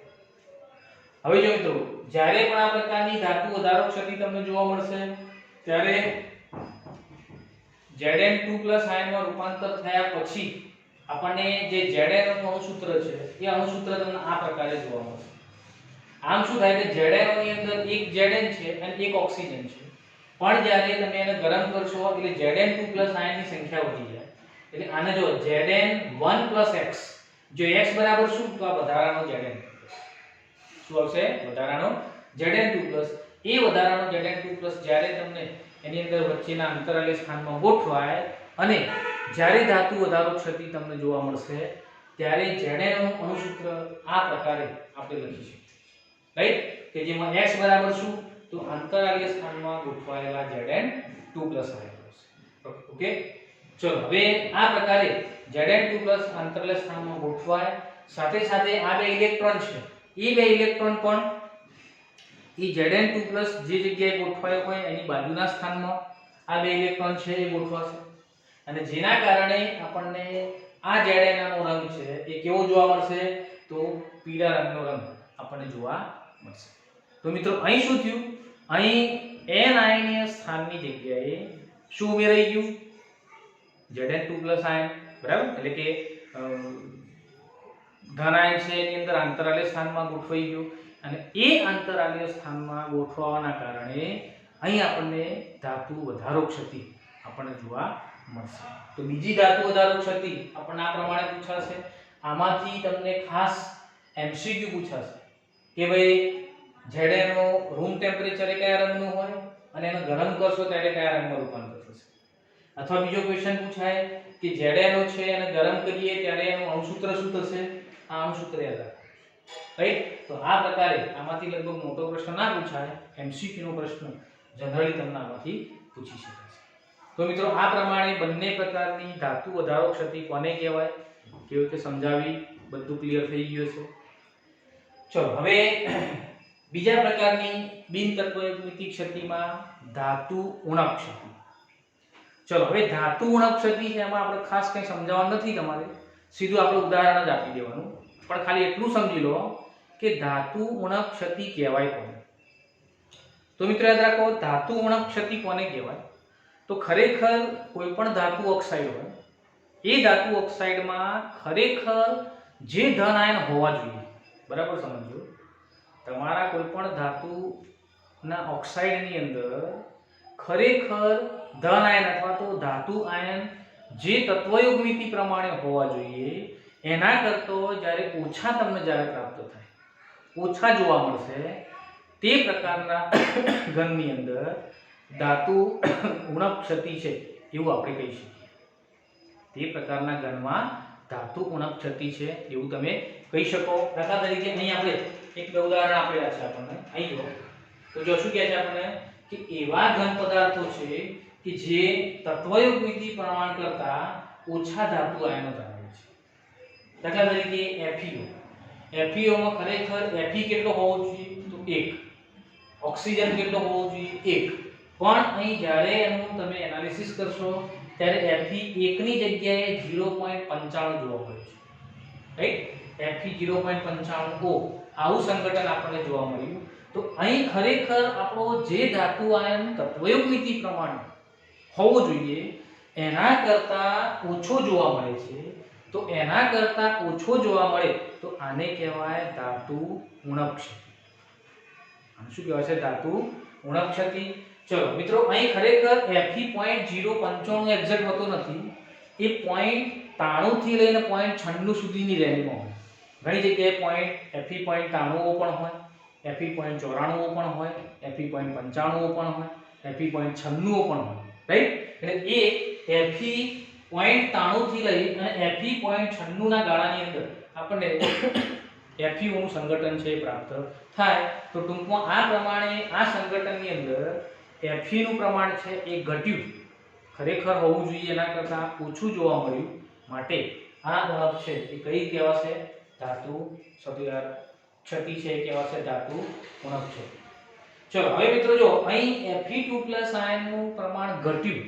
હવે જો મિત્રો જ્યારે પણ આ પ્રકારની ધાતુ વધારો ક્ષતિ તમને જોવા મળશે ત્યારે Zn2+ આયનમાં રૂપાંતર થયા પછી આપણને જે Zn નું અણુસૂત્ર છે એ અણુસૂત્ર તમને આ પ્રકારે જોવા મળશે. આમ શું થાય કે Zn ની અંદર એક Zn છે અને એક ઓક્સિજન છે, પણ જ્યારે તમે એને ગરમ કરશો એટલે Zn2+ આયનની સંખ્યા વધી જાય. એટલે આને જો Zn1+x, જો x બરાબર શું તો આ વધારાનો Zn શું આવશે વધારાનો Zn2+. એ વધારાનો Zn2+ જ્યારે તમને એની અંદર વચ્ચેના અંતરાલીય સ્થાનમાં ગોઠવાય અને જ્યારે ધાતુ વધારો ક્ષતિ તમને જોવા મળશે ત્યારે Zn નું અણુસૂત્ર આ પ્રકારે આપણે લખી શકીએ. રાઈટ, કે જેમાં x બરાબર શું, તો અંતરાલીય સ્થાનમાં ગોઠવાયેલા Zn2 પ્લસ આયનો છે. ઓકે, ચલો હવે આ પ્રકારે Zn2 પ્લસ અંતરાલીય સ્થાનમાં ગોઠવાય, સાથે સાથે આ બે ઇલેક્ટ્રોન છે, એ બે ઇલેક્ટ્રોન પણ એ Zn2 પ્લસ જે જગ્યાએ ગોઠવાયો હોય એની બાજુના સ્થાનમાં આ બે ઇલેક્ટ્રોન છે એ ગોઠવાશે, અને જેના કારણે આપણને આ Zn નો રંગ છે એ કેવો જોવા મળશે, તો પીળા રંગનો રંગ આપણને જોવા મળશે. તો મિત્રો અહીં શું થયું, અહીં n આયનીય સ્થાનની જગ્યાએ શું ઉમેરાઈ ગયું, Zn2 પ્લસ આયન, બરાબર, એટલે કે ધન આયન છે એની અંદર આંતરાલીય સ્થાનમાં ગોઠવાઈ ગયું, અને એ આંતરાલીય સ્થાનમાં ગોઠવાવાના કારણે અહીં આપણને ધાતુ વધારો ક્ષતિ આપણને જોવા મળશે. તો બીજી ધાતુ વધારો ક્ષતિ આપણને આ પ્રમાણે પૂછાશે. આમાંથી તમને ખાસ MCQ પૂછાશે કે ભાઈ Zn નો રૂમ ટેમ્પરેચરે કયા રંગનું હોય અને એને ગરમ કરશો ત્યારે કયા રંગમાં રૂપાંતર થશે. અથવા બીજો ક્વેશ્ચન પૂછાય કે Zn છે અને ગરમ કરીએ ત્યારે એનું અણુસૂત્ર શું થશે, આ અણુસૂત્ર યાદ રાખો, રાઈટ. તો આ પ્રકારે આમાંથી લગભગ મોટો પ્રશ્ન ના પૂછાય, MCQ નો પ્રશ્ન જનરલી તમને આમાંથી પૂછી શકે છે. તો મિત્રો આ પ્રમાણે બંને પ્રકારની ધાતુ વધારો ક્ષતિ કોને કહેવાય, કેવી રીતે સમજાવી, બધું ક્લિયર થઈ ગયું છે. ચલો હવે બીજા પ્રકારની બિનતત્વયુક્તિ ક્ષતિમાં ધાતુ ઉણપ ક્ષતિ. ચલો હવે ધાતુ ઉણપ ક્ષતિ છે એમાં આપણે ખાસ કંઈ સમજાવવાનું નથી, તમારે સીધું આપણે ઉદાહરણ જ આપી દેવાનું, પણ ખાલી એટલું સમજી લો કે ધાતુ ઉણપ ક્ષતિ કહેવાય કોને. તો મિત્રો યાદ રાખો, ધાતુ ઉણપ ક્ષતિ કોને કહેવાય, તો ખરેખર કોઈ પણ ધાતુ ઓક્સાઇડ હોય એ ધાતુ ઓક્સાઇડમાં ખરેખર જે ધન આયન હોવા જોઈએ, બરાબર સમજો, તમારા કોઈ પણ ધાતુના ઓક્સાઇડની અંદર ખરેખર ધન આયન અથવા તો ધાતુ આયન જે તત્વયુગ્મિતિ પ્રમાણે હોવા જોઈએ એના કરતાં જ્યારે ઓછા તમને જ્યારે પ્રાપ્ત થાય, ઓછા જોવા મળશે, તે પ્રકારના ઘનની અંદર ધાતુ ઉણપ ક્ષતિ છે એવું આપણે કહી શકીએ. તે પ્રકારના ઘનમાં ધાતુ ઉણપ ક્ષતિ છે એવું તમે કહી શકો. દાખલા તરીકે અહીં આપણે એક બે ઉદાહરણ આપેલા છે આપણને, અહીં જો તો જો શું કહે છે આપણને કે એવા ઘન પદાર્થો છે કે જે તત્વયુગ્મિતિ પ્રમાણ કરતા ઓછા ધાતુ આયનો ધરાવે છે. દાખલા તરીકે FeO માં ખરેખર Fe કેટલો હોવો જોઈએ, તો 1, ઓક્સિજન કેટલો હોવો જોઈએ, 1, પણ અહીં જ્યારે એનું તમે એનાલિસિસ કરશો ત્યારે Fe 1 ની જગ્યાએ 0.95 જોવા મળે છે, રાઈટ. Fe 0.95 આવું સંઘટન આપણને જોવા મળ્યું. તો અહીં ખરેખર આપણો જે ધાતુ આયન તત્વયુગ્મિતિ પ્રમાણે હોવો જોઈએ એના કરતા ઓછો જોવા મળે છે. તો એના કરતા ઓછો જોવા મળે તો આને કહેવાય ધાતુ ઉણપ ક્ષતિ. આને શું કહેવાય છે, ધાતુ ઉણપ ક્ષતિ. ચલો મિત્રો અહીં ખરેખર Fe 0.95 એક્ઝેક્ટ હોતો નથી, એ 0.93 થી લઈને 0.96 સુધીની રેન્જમાં હોય. ઘણી જગ્યાએ Fe 0.93 પણ હોય, Fe 0.94 પણ હોય, Fe 0.95 પણ હોય, Fe 0.96 પણ હોય, રાઈટ. એટલે એ Fe 0.93 થી લઈ અને Fe 0.96 ના ગાળાની અંદર આપણને FeO નું સંઘટન છે પ્રાપ્ત થાય. તો ટૂંકમાં આ પ્રમાણે આ સંઘટનની અંદર Fe નું પ્રમાણ છે એ ઘટ્યું, ખરેખર હોવું જોઈએ એના કરતાં ઓછું જોવા મળ્યું, માટે આ ઉણપ છે એ કઈ કહેવાશે, ધાતુ ક્ષતિ છે એ કહેવાશે ધાતુ ઉણપ ક્ષતિ. ચલો હવે મિત્રો જો અહીં Fe2+ આયનનું પ્રમાણ ઘટ્યું,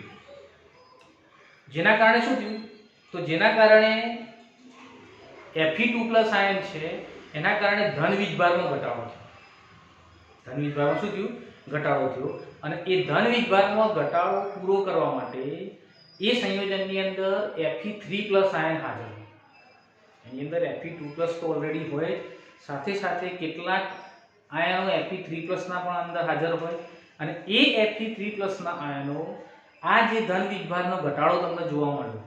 જેના કારણે શું થયું, તો જેના કારણે Fe2+ આયન છે એના કારણે ધન વીજભારમાં ઘટાડો થયો. ધન વીજભારમાં શું થયું, ઘટાડો થયો, અને એ ધન વીજભારમાં ઘટાડો પૂરો કરવા માટે એ સંયોજનની અંદર Fe3+ આયન હાજર હોય. એની અંદર Fe2+ તો ઓલરેડી હોય, સાથે સાથે કેટલાક આયનો Fe3+ ના પણ અંદર હાજર હોય, અને એ Fe3+ ના આયનો આ જે ધન વીજભારનો ઘટાડો તમને જોવા મળ્યો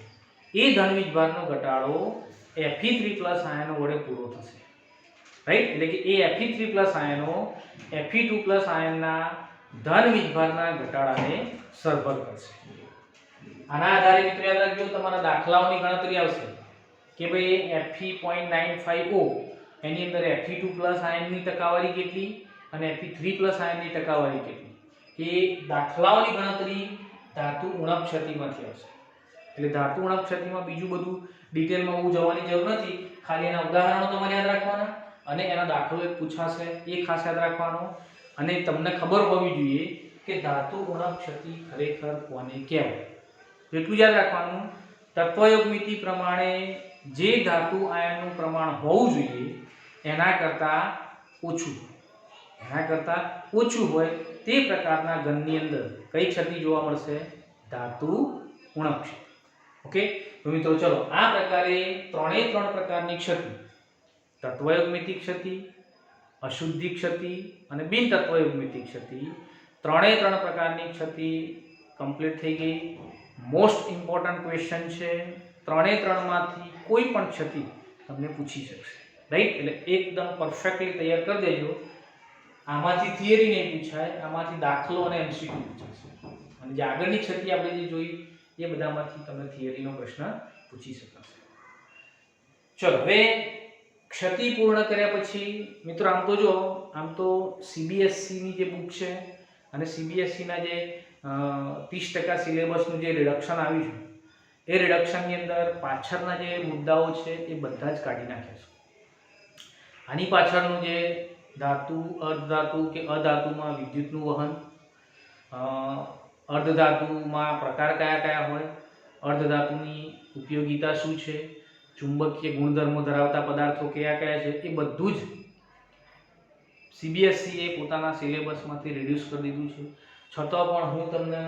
એ ધન વીજભારનો ઘટાડો Fe3+ આયનો વડે પૂરો થશે, રાઈટ. એટલે કે એ Fe3+ આયનો Fe2+ આયનના ધન વીજભારના ઘટાડાને સરભર કરશે. આના આધારે મિત્રો યાદ રાખજો, તમારા દાખલાઓની ગણતરી આવશે કે ભાઈ Fe 0.95O એની અંદર Fe2+ આયનની ટકાવારી કેટલી અને Fe3+ આયનની ટકાવારી કેટલી, એ દાખલાઓની ગણતરી ધાતુ ઉણપ ક્ષતિમાંથી આવશે. એટલે ધાતુ ઉણપ ક્ષતિમાં બીજું બધું ડિટેલમાં હું જવાની જરૂર નથી, ખાલી એના ઉદાહરણો તમારે યાદ રાખવાના અને એના દાખલો એક પૂછાશે એ ખાસ યાદ રાખવાનો. અને તમને ખબર હોવી જોઈએ કે ધાતુ ઉણપ ક્ષતિ ખરેખર કોને કહેવાય. એટલું યાદ રાખવાનું, તત્વયોગ મિતિ પ્રમાણે જે ધાતુ આયનનું પ્રમાણ હોવું જોઈએ એના કરતાં ઓછું હોય તે પ્રકારના ઘનની અંદર કઈ ક્ષતિ જોવા મળશે? ધાતુ ઉણપ ક્ષતિ. ઓકે, તો મિત્રો ચલો આ પ્રકારે ત્રણ પ્રકારની ક્ષતિ, તત્વયોગમિતિ ક્ષતિ, અશુદ્ધિ ક્ષતિ અને બિન તત્વયોગમિતિ ક્ષતિ, ત્રણ પ્રકારની ક્ષતિ કમ્પ્લીટ થઈ ગઈ. મોસ્ટ ઇમ્પોર્ટન્ટ ક્વેશ્ચન છે, ત્રણેમાંથી કોઈ પણ ક્ષતિ તમને પૂછી શકશે, રાઈટ? એટલે એકદમ પરફેક્ટલી તૈયાર કરી દેજો. આમાંથી થિયરી નહીં પૂછાય, આમાંથી દાખલો અને એમસીક્યુ પૂછાશે. અને જે આગળની ક્ષતિ આપણે જે જોઈ એ બધામાંથી તમને થિયરીનો પ્રશ્ન પૂછી શકાશે. ચલો હવે ક્ષતિ પૂર્ણ કર્યા પછી મિત્રો આમ તો સીબીએસસી ની જે બુક છે અને સીબીએસસી ના જે 30% સિલેબસનું જે રિડક્શન આવ્યું છે એ રિડક્શનની અંદર પાછળના જે મુદ્દાઓ છે એ બધા જ કાઢી નાખ્યા છે. આની પાછળનું જે ધાતુ, અર્ધધાતુ કે અધાતુમાં વિદ્યુતનું વહન, અર્ધધાતુમાં પ્રકાર કયા હોય, અર્ધધાતુની ઉપયોગિતા શું છે, ચુંબકીય ગુણધર્મો ધરાવતા પદાર્થો કયા છે, એ બધું જ સીબીએસસી એ પોતાના સિલેબસમાંથી રિડ્યુસ કરી દીધું છે. છતાં પણ હું તમને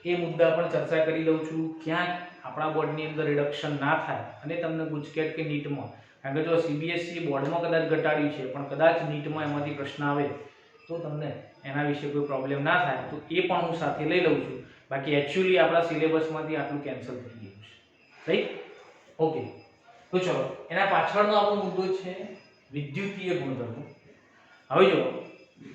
એ મુદ્દા પણ ચર્ચા કરી લઉં છું, ક્યાંક આપણા બોર્ડની અંદર રિડક્શન ના થાય અને તમને ગુજકેટ કે નીટમાં, કારણ કે જો સીબીએસસી બોર્ડમાં કદાચ ઘટાડ્યું છે પણ કદાચ નીટમાં એમાંથી પ્રશ્ન આવે તો તમને એના વિશે કોઈ પ્રોબ્લેમ ના થાય, તો એ પણ હું સાથે લઈ લઉં છું. બાકી એકચ્યુઅલી આપણા સિલેબસમાંથી આટલું કેન્સલ થઈ ગયું છે, રાઈટ? ઓકે, તો ચલો એના પાછળનો આપણો મુદ્દો છે વિદ્યુતીય ગુણધર્મો. હવે જો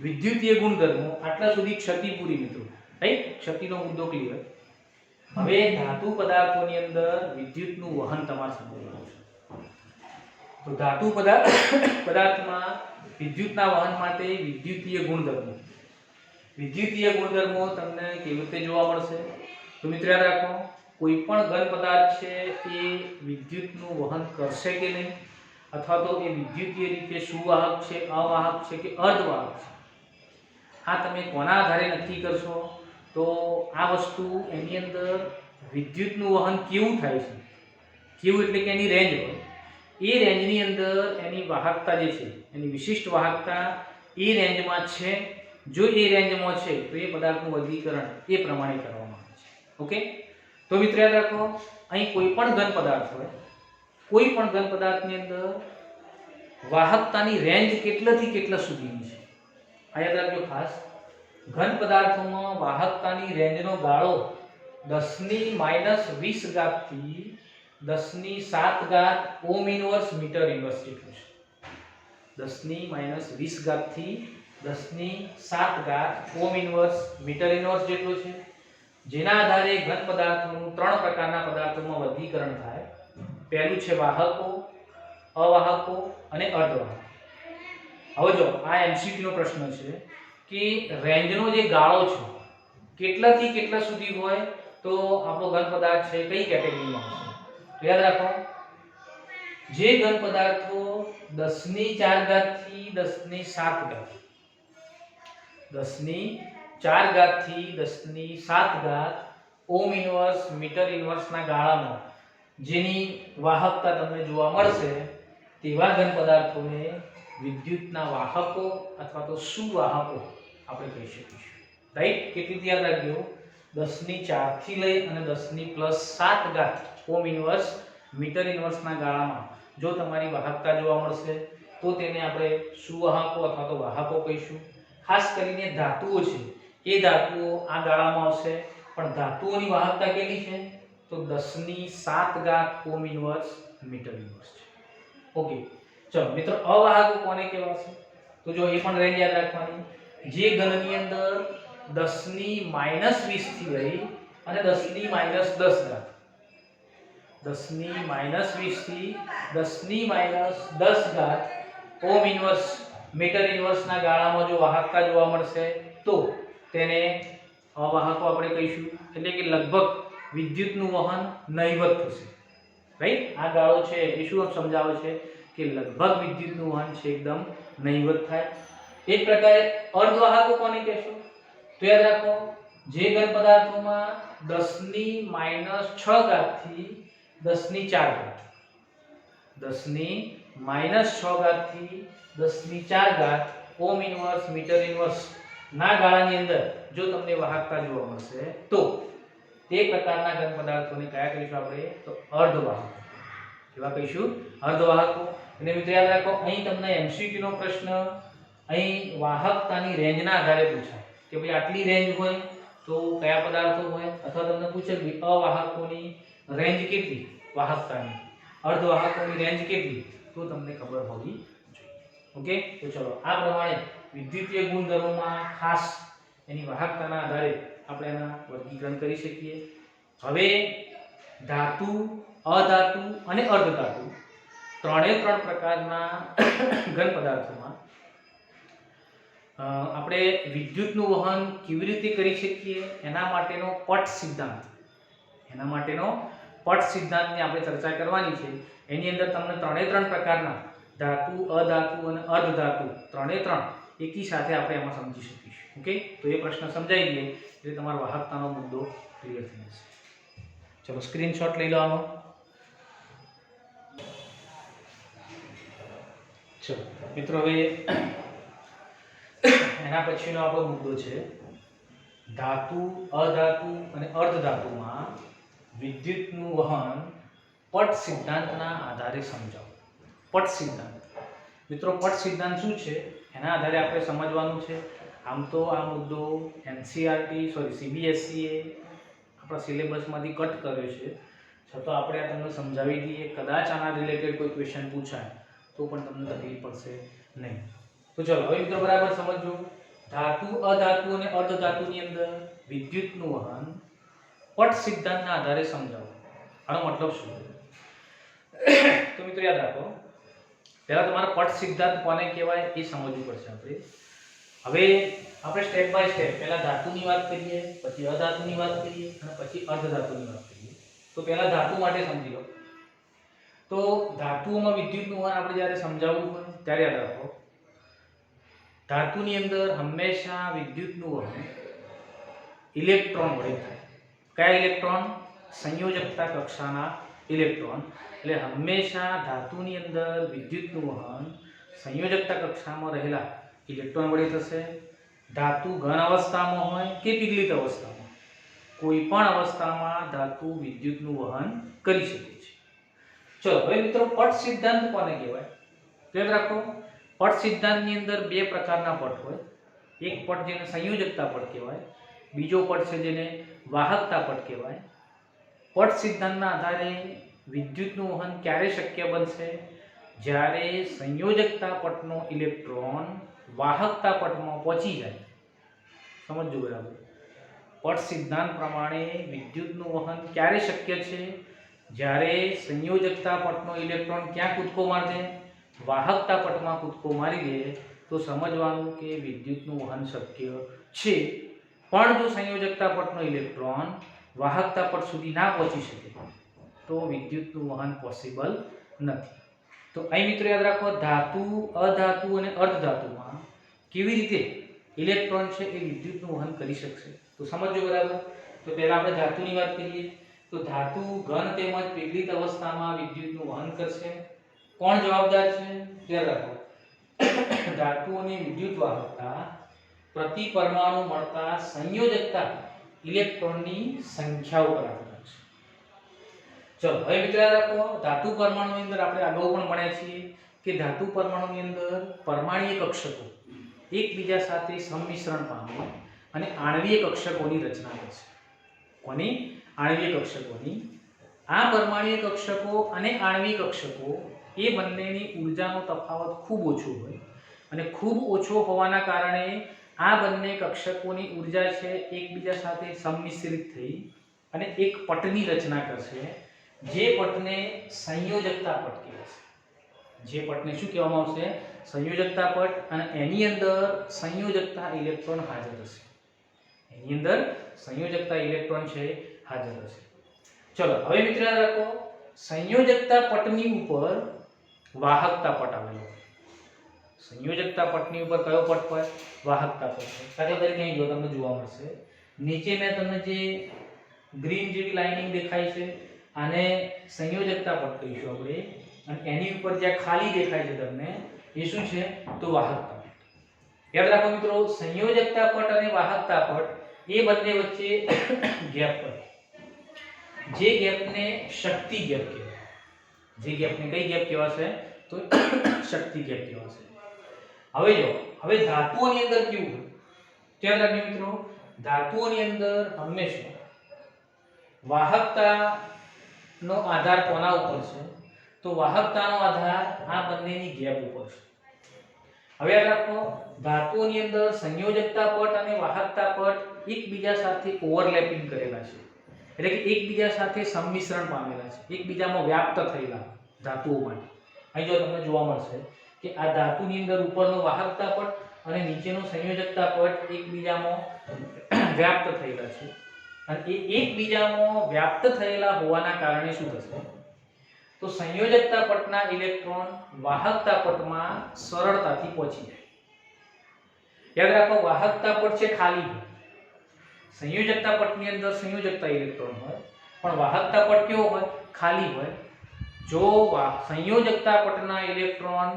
વિદ્યુતીય ગુણધર્મો આટલા સુધી ક્ષતિ પૂરી મિત્રો, રાઈટ? ક્ષતિનો મુદ્દો ક્લિયર. હવે ધાતુ પદાર્થોની અંદર વિદ્યુતનું વહન તમારે સમજવાનું છે. તો ધાતુ પદાર્થમાં વિદ્યુતના વહન માટે વિદ્યુતીય ગુણધર્મો તમને કેવી રીતે જોવા મળશે? તો મિત્રો યાદ રાખો, કોઈ પણ ઘન પદાર્થ છે એ વિદ્યુતનું વહન કરશે કે નહીં, અથવા તો એ વિદ્યુતીય રીતે સુવાહક છે, અવાહક છે કે અર્ધવાહક છે, આ તમે કોના આધારે નક્કી કરશો? તો આ વસ્તુ એની અંદર વિદ્યુતનું વહન કેવું થાય છે, કેવું એટલે કે એની રેન્જ હોય, એ રેન્જની અંદર એની વાહકતા જે છે, એની વિશિષ્ટ વાહકતા એ રેન્જમાં છે. જો એ રેન્જમાં છે તો એ પદાર્થનું વર્ગીકરણ એ પ્રમાણે કરવામાં આવે છે. ઓકે, તો મિત્રો યાદ રાખો, અહીં કોઈ પણ ઘન પદાર્થ હોય, કોઈ પણ ઘન પદાર્થની અંદર વાહકતાની રેન્જ કેટલાથી કેટલા સુધીની છે આ યાદ રાખજો ખાસ. ઘન પદાર્થોમાં વાહકતાની રેન્જનો ગાળો 10⁻20 થી 10⁻7 ઓમ ઇનવર્સ મીટર ઇનવર્સ જેટલું છે. 10⁻20 થી 10⁻7 ઓમ ઇનવર્સ મીટર ઇનવર્સ જેટલું છે. જેના આધારે ઘન પદાર્થોનું 3 પ્રકારના પદાર્થોમાં વર્ગીકરણ થાય. પહેલું છે વાહકો, અવાહકો અને અર્ધવાહકો. હવે જો આ એમસીક્યુ નો પ્રશ્ન છે કે રેન્જનો જે ગાળો છે કેટલાથી કેટલા સુધી હોય તો આપણો ઘન પદાર્થ છે કઈ કેટેગરીમાં આવશે? તો યાદ રાખો, જે ઘન પદાર્થો 10⁻4 થી 10⁻7 થી 10⁻7 ઓમ ઇનવર્સ મીટર ઇનવર્સના ગાળામાં જેની વાહકતા તમને જોવા મળશે તેવા ઘન પદાર્થોને વિદ્યુતના વાહકો અથવા તો સુવાહકો આપણે કહી શકીશું, રાઈટ? કેટલી યાદ રાખજો, 10⁻4 થી લઈ અને 10⁻7 ઓમ ઇનવર્સ મીટર ઇનવર્સના ગાળામાં જો તમારી વાહકતા જોવા મળશે તો તેને આપણે સુવાહકો અથવા તો વાહકો કહીશું. ખાસ કરીને ધાતુઓ છે એ ધાતુઓ આ ગાળામાં આવશે, પણ ધાતુઓની વાહકતા કેટલી છે? તો 10⁻7 ઓમ ઇનવર્સ મીટર ઇનવર્સ છે. ઓકે, ચલો મિત્રો, અવાહકો કોને કહેવાશે? તો જો એ પણ રેન્જ યાદ રાખવાની. જે ઘનની અંદર 10⁻20 થી લઈ અને 10⁻10 10⁻20 થી 10⁻10 ઓમ ઇન્વર્સ મીટર ઇન્વર્સના ગાળામાં જો વાહકતા જોવા મળશે તો તેને અવાહકો આપણે કહીશું, એટલે કે લગભગ વિદ્યુતનું વહન નહિવત થશે. રાઈટ, આ ગાળો છે એ શું સમજાવે છે કે લગભગ વિદ્યુતનું વહન છે એકદમ નહિવત થાય. એક પ્રકારે અર્ધવાહકો કોને કહેશું? તો યાદ રાખો, જે ઘન પદાર્થોમાં 10 ની -6 ઘાતથી 10 ની 4 ઘાત, 10 ની -6 ઘાતથી 10 ની 4 ઘાત ઓમ ઇન્વર્સ મીટર ઇન્વર્સ ના ગાળાની અંદર જો તમને વાહકતા જોવા મળશે તો તે પ્રકારના ઘન પદાર્થોને કયા કહીશું આપણે? તો અર્ધવાહકો. કેવા કહીશું? અર્ધવાહકો. અને મિત્રો યાદ રાખો, અહીં તમને MCQ નો પ્રશ્ન અહીં વાહકતાની રેન્જના આધારે પૂછાય કે ભાઈ આટલી રેન્જ હોય તો કયા પદાર્થો હોય, અથવા તમને પૂછે કે અવાહકોની રેન્જ કેટલી, વાહકતાની અર્ધવાહકોની રેન્જ કેટલી, તો તમને ખબર હોવી જોઈએ. ઓકે, તો ચલો આ પ્રમાણે વિદ્યુતીય ગુણધર્મોમાં ખાસ એની વાહકતાના આધારે આપણે એના વર્ગીકરણ કરી શકીએ. હવે ધાતુ, અધાતુ અને અર્ધધાતુ ત્રણે ત્રણ પ્રકારના ઘન પદાર્થોમાં આપણે વિદ્યુતનું વહન કેવી રીતે કરી શકીએ એના માટેનો પટ સિદ્ધાંત, એના માટેનો પટ સિદ્ધાંતની આપણે ચર્ચા કરવાની છે. એની અંદર તમને ત્રણે ત્રણ પ્રકારના ધાતુ, અધાતુ અને અર્ધધાતુ ત્રણે ત્રણ એકી સાથે આપણે એમાં સમજી શકીશું. ઓકે, તો એ પ્રશ્ન સમજાઈ ગયો એટલે તમારો વાહકતાનો મુદ્દો ક્લિયર થઈ જશે. ચલો સ્ક્રીનશોટ લઈ લો આનો. ચલો મિત્રો, હવે એના પછીનો આપણો મુદ્દો છે ધાતુ, અધાતુ અને અર્ધધાતુમાં વિદ્યુતનું વહન પટ સિદ્ધાંતના આધારે સમજાવો. પટ સિદ્ધાંત મિત્રો, પટ સિદ્ધાંત શું છે એના આધારે આપણે સમજવાનું છે. આમ તો આ મુદ્દો CBSE એ આપણા સિલેબસમાંથી કટ કર્યો છે, છતાં આપણે આ તમને સમજાવી દઈએ. કદાચ આના રિલેટેડ કોઈ ક્વેશ્ચન પૂછાય તો પણ તમને તકલીફ પડશે નહીં. તો ચલો હવે મિત્રો બરાબર સમજો. ધાતુ, અધાતુ અને અર્ધધાતુની અંદર વિદ્યુતનું વહન પટ સિદ્ધાંતના આધારે સમજાવો. આનો મતલબ શું? તો મિત્રો યાદ રાખો, પહેલા તમારે પટ સિદ્ધાંત કોને કહેવાય એ સમજવું પડશે આપણે. હવે આપણે સ્ટેપ બાય સ્ટેપ પહેલા ધાતુની વાત કરીએ, પછી અધાતુની વાત કરીએ અને પછી અર્ધધાતુની વાત કરીએ. તો પહેલા ધાતુ માટે સમજી લો. તો ધાતુઓમાં વિદ્યુતનું વહન આપણે જ્યારે સમજાવવું હોય ત્યારે યાદ રાખો, ધાતુની અંદર હંમેશા વિદ્યુતનું વહન ઇલેક્ટ્રોન વડે થાય. કયા ઇલેક્ટ્રોન? સંયોજકતા કક્ષાના ઇલેક્ટ્રોન. એટલે હંમેશા ધાતુની અંદર વિદ્યુતનું વહન સંયોજકતા કક્ષામાં રહેલા ઇલેક્ટ્રોન વડે થશે. ધાતુ ઘન અવસ્થામાં હોય કે પીગલિત અવસ્થામાં, કોઈ પણ અવસ્થામાં ધાતુ વિદ્યુતનું વહન કરી શકે છે. ચલો હવે મિત્રો, પટ સિદ્ધાંત કોને કહેવાય? યાદ રાખો, પટ સિદ્ધાંતની અંદર બે પ્રકારના પટ હોય. એક પટ જેને સંયોજકતા પટ કહેવાય, બીજો પટ છે જેને વાહકતા પટ કહેવાય. પટ સિદ્ધાંતના આધારે વિદ્યુતનું વહન ક્યારે શક્ય બનશે? જ્યારે સંયોજકતા પટનો ઇલેક્ટ્રોન વાહકતા પટમાં પહોંચી જાય. સમજો બરાબર. પટ સિદ્ધાંત પ્રમાણે વિદ્યુતનું વહન ક્યારે શક્ય છે? જ્યારે સંયોજકતા પટનો ઇલેક્ટ્રોન ક્યાં કૂદકો મારશે? વાહકતા પટમાં કૂદકો મારી દે તો સમજવાનું કે વિદ્યુતનું વહન શક્ય છે. પણ જો સંયોજકતા પટનો ઇલેક્ટ્રોન વાહકતા પટ સુધી ના પહોંચી શકે તો વિદ્યુતનું વહન પોસિબલ નથી. તો અહીં મિત્રો યાદ રાખો, ધાતુ, અધાતુ અને અર્ધધાતુમાં કેવી રીતે ઇલેક્ટ્રોન છે એ વિદ્યુતનું વહન કરી શકશે તો સમજો બરાબર. તો પહેલા આપણે ધાતુની વાત કરીએ. તો ધાતુ ઘન તેમજ પીગલિત અવસ્થામાં વિદ્યુતનું વહન કરશે. કોણ જવાબદાર છે? યાદ રાખો, ધાતુઓની વિદ્યુત વાહકતા પ્રતિ પરમાણુ મળતા સંયોજકતા ઇલેક્ટ્રોનની સંખ્યા ઉપર આધારિત છે. ચલો હવે મિત્રો યાદ રાખો, ધાતુ પરમાણુની અંદર આપણે અગાઉ પણ ભણ્યા છીએ કે ધાતુ પરમાણુની અંદર પરમાણ્વીય કક્ષકો એકબીજા સાથે સંમિશ્રણ પામે અને આણ્વીય કક્ષકોની રચના કરશે. કોની? આણ્વીય કક્ષકોની. આ પરમાણ્વીય કક્ષકો અને આણ્વીય કક્ષકો એ બંનેની ઊર્જાનો તફાવત ખૂબ ઓછો હોય અને ખૂબ ઓછો હોવાના કારણે આ બંને કક્ષકોની ઊર્જા છે એકબીજા સાથે સંમિશ્રિત થઈ અને એક પટની રચના કરશે, જે પટને સંયોજકતા પટ કહેવાય છે. જે પટને શું કહેવામાં આવશે? સંયોજકતા પટ, અને એની અંદર સંયોજકતા ઇલેક્ટ્રોન હાજર હશે. એની અંદર સંયોજકતા ઇલેક્ટ્રોન છે હાજર હશે. ચલો હવે મિત્રો યાદ રાખો, સંયોજકતા પટની ઉપર વાહકતા પટ આવેલો. સંયોજકતા પટની ઉપર કયો પટ હોય? વાહકતા પટ. દાખલા તરીકે અહીં જો તમને જોવા મળશે, નીચે મેં તમને જે ગ્રીન જેવી લાઇનિંગ દેખાય છે આને સંયોજકતા પટ કહીશું આપણે, અને એની ઉપર જે ખાલી દેખાય છે તમને એ શું છે? તો વાહકતા પટ. યાદ રાખો મિત્રો, સંયોજકતા પટ અને વાહકતા પટ એ બંને વચ્ચે ગેપ હોય, જે ગેપને શક્તિ ગેપ કહેવાય. જે ગેપને કઈ ગેપ કહેવાશે? તો શક્તિ ગેપ કહેવાશે. હવે જો, હવે ધાતુઓની અંદર કેવું હોય? ધ્યાન રાખજો મિત્રો, ધાતુઓની અંદર હંમેશા વાહકતાનો આધાર કોના ઉપર છે? તો વાહકતાનો આધાર આ બંનેની ગેપ ઉપર છે. હવે યાદ રાખો, ધાતુઓની અંદર સંયોજકતા પટ અને વાહકતા પટ એકબીજા સાથે ઓવરલેપિંગ કરેલા છે, એટલે કે એકબીજા સાથે સંમિશ્રણ પામેલા છે, એકબીજામાં વ્યાપ્ત થયેલા ધાતુઓ માટે. અહીં જો તમને જોવા મળશે કે આ ધાતુની અંદર ઉપરનો વાહકતા પટ અને નીચેનો સંયોજકતા પટ એકબીજામાં વ્યાપ્ત થયેલા છે, અને એ એકબીજામાં વ્યાપ્ત થયેલા હોવાના કારણે શું થશે? તો સંયોજકતા પટના ઇલેક્ટ્રોન વાહકતા પટમાં સરળતાથી પહોંચી જાય. યાદ રાખો, વાહકતા પટ છે ખાલી હોય, સંયોજકતા પટની અંદર સંયોજકતા ઇલેક્ટ્રોન હોય, પણ વાહકતા પટ કેવો હોય? ખાલી હોય. જો સંયોજકતા પટના ઇલેક્ટ્રોન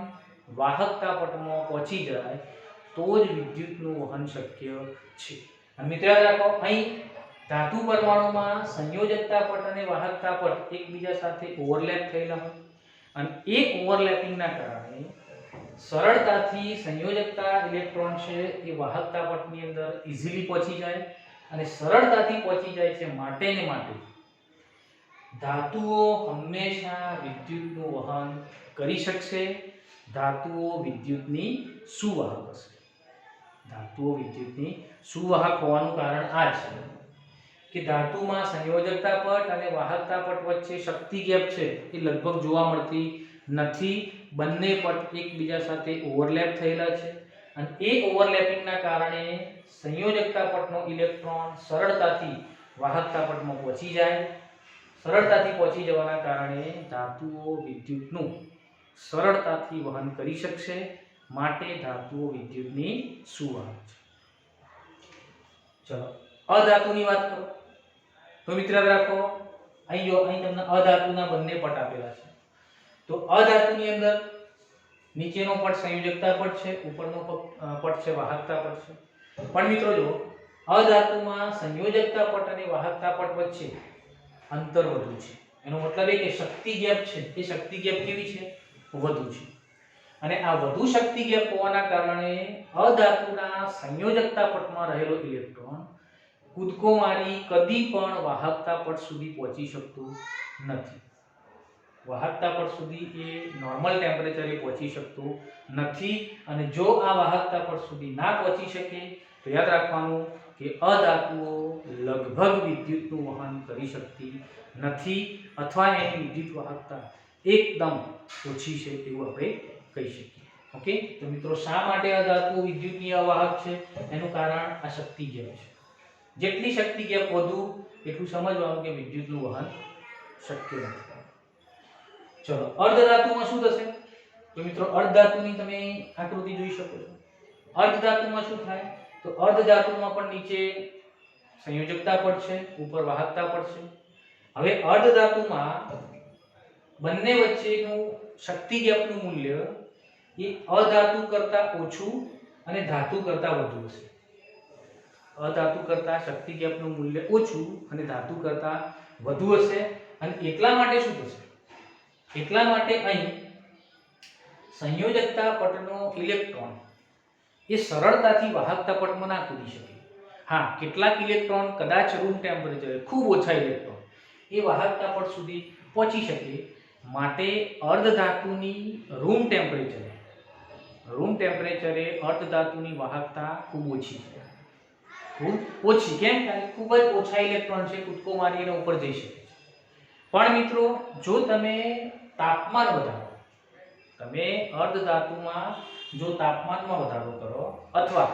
વાહકતા પટમાં પહોંચી જાય તો જ વિદ્યુતનું વહન શક્ય છે. અને મિત્રો યાદ રાખો, અહીં ધાતુ પરમાણુમાં સંયોજકતા પટ અને વાહકતા પટ એકબીજા સાથે ઓવરલેપ થયેલા હોય, અને એ ઓવરલેપિંગના કારણે સરળતાથી સંયોજકતા ઇલેક્ટ્રોન છે એ વાહકતા પટની અંદર ઈઝીલી પહોંચી જાય, અને સરળતાથી પહોંચી જાય છે માટે ને માટે ધાતુઓ હંમેશા વિદ્યુતનું વહન કરી શકશે. ધાતુઓ વિદ્યુતની સુવાહક હશે. ધાતુઓ વિદ્યુતની સુવાહક હોવાનું કારણ આ છે કે ધાતુમાં સંયોજકતા પટ અને વાહકતા પટ વચ્ચે શક્તિ ગેપ છે એ લગભગ જોવા મળતી નથી. બંને પટ એકબીજા સાથે ઓવરલેપ થયેલા છે, અને એ ઓવરલેપિંગના કારણે સંયોજકતા પટનો ઇલેક્ટ્રોન સરળતાથી વાહકતા પટમાં પહોંચી જાય. સરળતાથી પહોંચી જવાના કારણે ધાતુઓ વિદ્યુતનું સરળતાથી વહન કરી શકશે, માટે ધાતુઓ વિદ્યુતની સુવાહક છે. ચલો અધાતુની વાત કરો તો મિત્ર યાદ રાખો, અહીં તમને અધાતુના બંને પટ આપેલા છે. તો અધાતુની અંદર નીચેનો પટ સંયોજકતા પટ છે, ઉપરનો પટ છે વાહકતા પટ છે. પણ મિત્રો જો, અધાતુમાં સંયોજકતા પટ અને વાહકતા પટ વચ્ચે અંતર વધુ છે. એનો મતલબ એ કે શક્તિ ગેપ છે એ શક્તિ ગેપ કેવી છે? વધુ છે. અને આ વધુ શક્તિ ગેપ હોવાના કારણે અધાતુના સંયોજકતા પટમાં રહેલો ઇલેક્ટ્રોન કૂદકો મારી કદી પણ વાહકતા પટ સુધી પહોંચી શકતું નથી. વાહકતા પટ સુધી એ નોર્મલ ટેમ્પરેચરે પહોંચી શકતું નથી, અને જો આ વાહકતા પટ સુધી ના પહોંચી શકે તો યાદ રાખવાનું કે અધાતુઓ લગભગ વિદ્યુતનું વહન કરી શકતી નથી, અથવા એની વિદ્યુત વાહકતા એકદમ ઓછી છે એવું આપણે કહી શકીએ. ઓકે, તો મિત્રો શા માટે અધાતુઓ વિદ્યુતની અવાહક છે? એનું કારણ આ શક્તિ ગેપ છે. જેટલી શક્તિ ગેપ વધુ એટલું સમજવાનું કે વિદ્યુતનું વહન શક્ય નથી. ચલો અર્ધધાતુમાં શું થશે? તો મિત્રો અર્ધધાતુની તમે આકૃતિ જોઈ શકો છો. અર્ધધાતુમાં શું થાય? તો અર્ધધાતુમાં પણ નીચે સંયોજકતા પટ છે, ઉપર વાહકતા પટ છે. હવે અર્ધધાતુમાં બંને વચ્ચેનું શક્તિ ગેપનું મૂલ્ય એ અધાતુ કરતા ઓછું અને ધાતુ કરતા વધુ હશે. અધાતુ કરતા શક્તિ ગેપનું મૂલ્ય ઓછું અને ધાતુ કરતા વધુ હશે. અને એટલા માટે શું થશે? એટલા માટે અહીં સંયોજકતા પટનો ઇલેક્ટ્રોન એ સરળતાથી વાહકતા પટમાં ના કૂદી શકે. હા, કેટલાક ઇલેક્ટ્રોન કદાચ રૂમ ટેમ્પરેચરે ખૂબ ઓછા ઇલેક્ટ્રોન એ વાહકતા પટ સુધી પહોંચી શકે, માટે અર્ધધાતુની રૂમ ટેમ્પરેચરે અર્ધધાતુની વાહકતા ખૂબ ઓછી છે. ખૂબ ઓછી કેમ? કારણ કે ખૂબ જ ઓછા ઇલેક્ટ્રોન છે, કૂદકો મારીને ઉપર જઈ શકે છે. પણ મિત્રો જો તમે તાપમાન વધારો તમે અર્ધધાતુમાં જો તાપમાનમાં વધારો કરો અથવા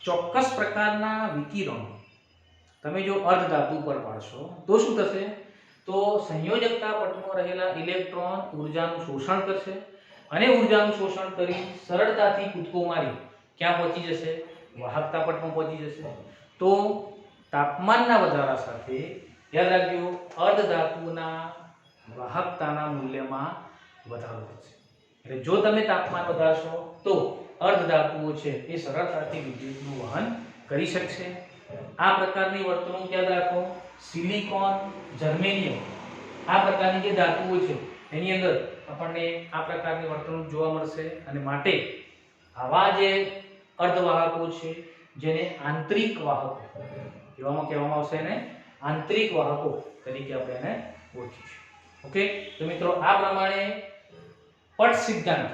ચોક્કસ પ્રકારના વિકિરણો તમે જો અર્ધધાતુ પર પાડશો તો શું થશે? તો સંયોજકતા પટમાં રહેલા ઇલેક્ટ્રોન ઉર્જાનું શોષણ કરશે અને ઉર્જાનું શોષણ કરી સરળતાથી કૂદકો મારી ક્યાં પહોંચી જશે? વાહકતા પટમાં પહોંચી જશે. તો તાપમાનના વધારા સાથે યાદ રાખજો અર્ધધાતુના વાહકતાના મૂલ્યમાં વધારો થશે. એટલે જો તમે તાપમાન વધારશો તો અર્ધધાતુઓ છે એ સરળતાથી વિદ્યુતનું વહન કરી શકશે. આ પ્રકારની વર્તણૂક યાદ રાખો. સિલિકોન, જર્મેનિયમ આ પ્રકારની જે ધાતુઓ છે એની અંદર આપણને આ પ્રકારની વર્તણૂક જોવા મળશે અને માટે આવા જે અર્ધવાહકો છે જેને આંતરિક વાહકો કહેવામાં આવશે ને આંતરિક વાહકો તરીકે આપણે એને ઓળખીશું. ઓકે, તો મિત્રો આ પ્રમાણે પટ સિદ્ધાંત,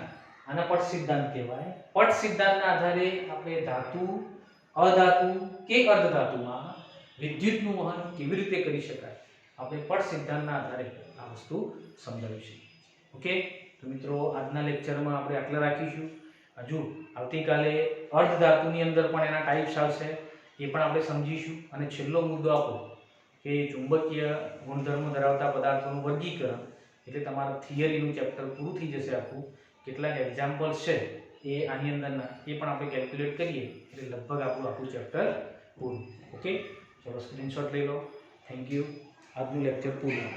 આના પટ સિદ્ધાંત કહેવાય. પટ સિદ્ધાંતના આધારે આપણે ધાતુ, અધાતુ કે અર્ધધાતુમાં વિદ્યુતનું વહન કેવી રીતે કરી શકાય આપણે પટ સિદ્ધાંતના આધારે આ વસ્તુ સમજાવીશું. ઓકે, તો મિત્રો આજના લેક્ચરમાં આપણે આટલા રાખીશું. હજુ આવતીકાલે અર્ધધાતુની અંદર પણ એના ટાઈપ્સ આવશે, એ પણ આપણે સમજીશું. અને છેલ્લો મુદ્દો આપણો કે ચુંબકીય ગુણધર્મો ધરાવતા પદાર્થોનું વર્ગીકરણ, એટલે તમારું થિયરીનું ચેપ્ટર પૂરું થઈ જશે આખું. કેટલાક એક્ઝામ્પલ્સ છે એ આની અંદરના એ પણ આપણે કેલ્ક્યુલેટ કરીએ એટલે લગભગ આપણું આખું ચેપ્ટર પૂરું. ઓકે, ચલો સ્ક્રીનશોટ લઈ લો. Thank you. આજનું લેક્ચર પૂરું.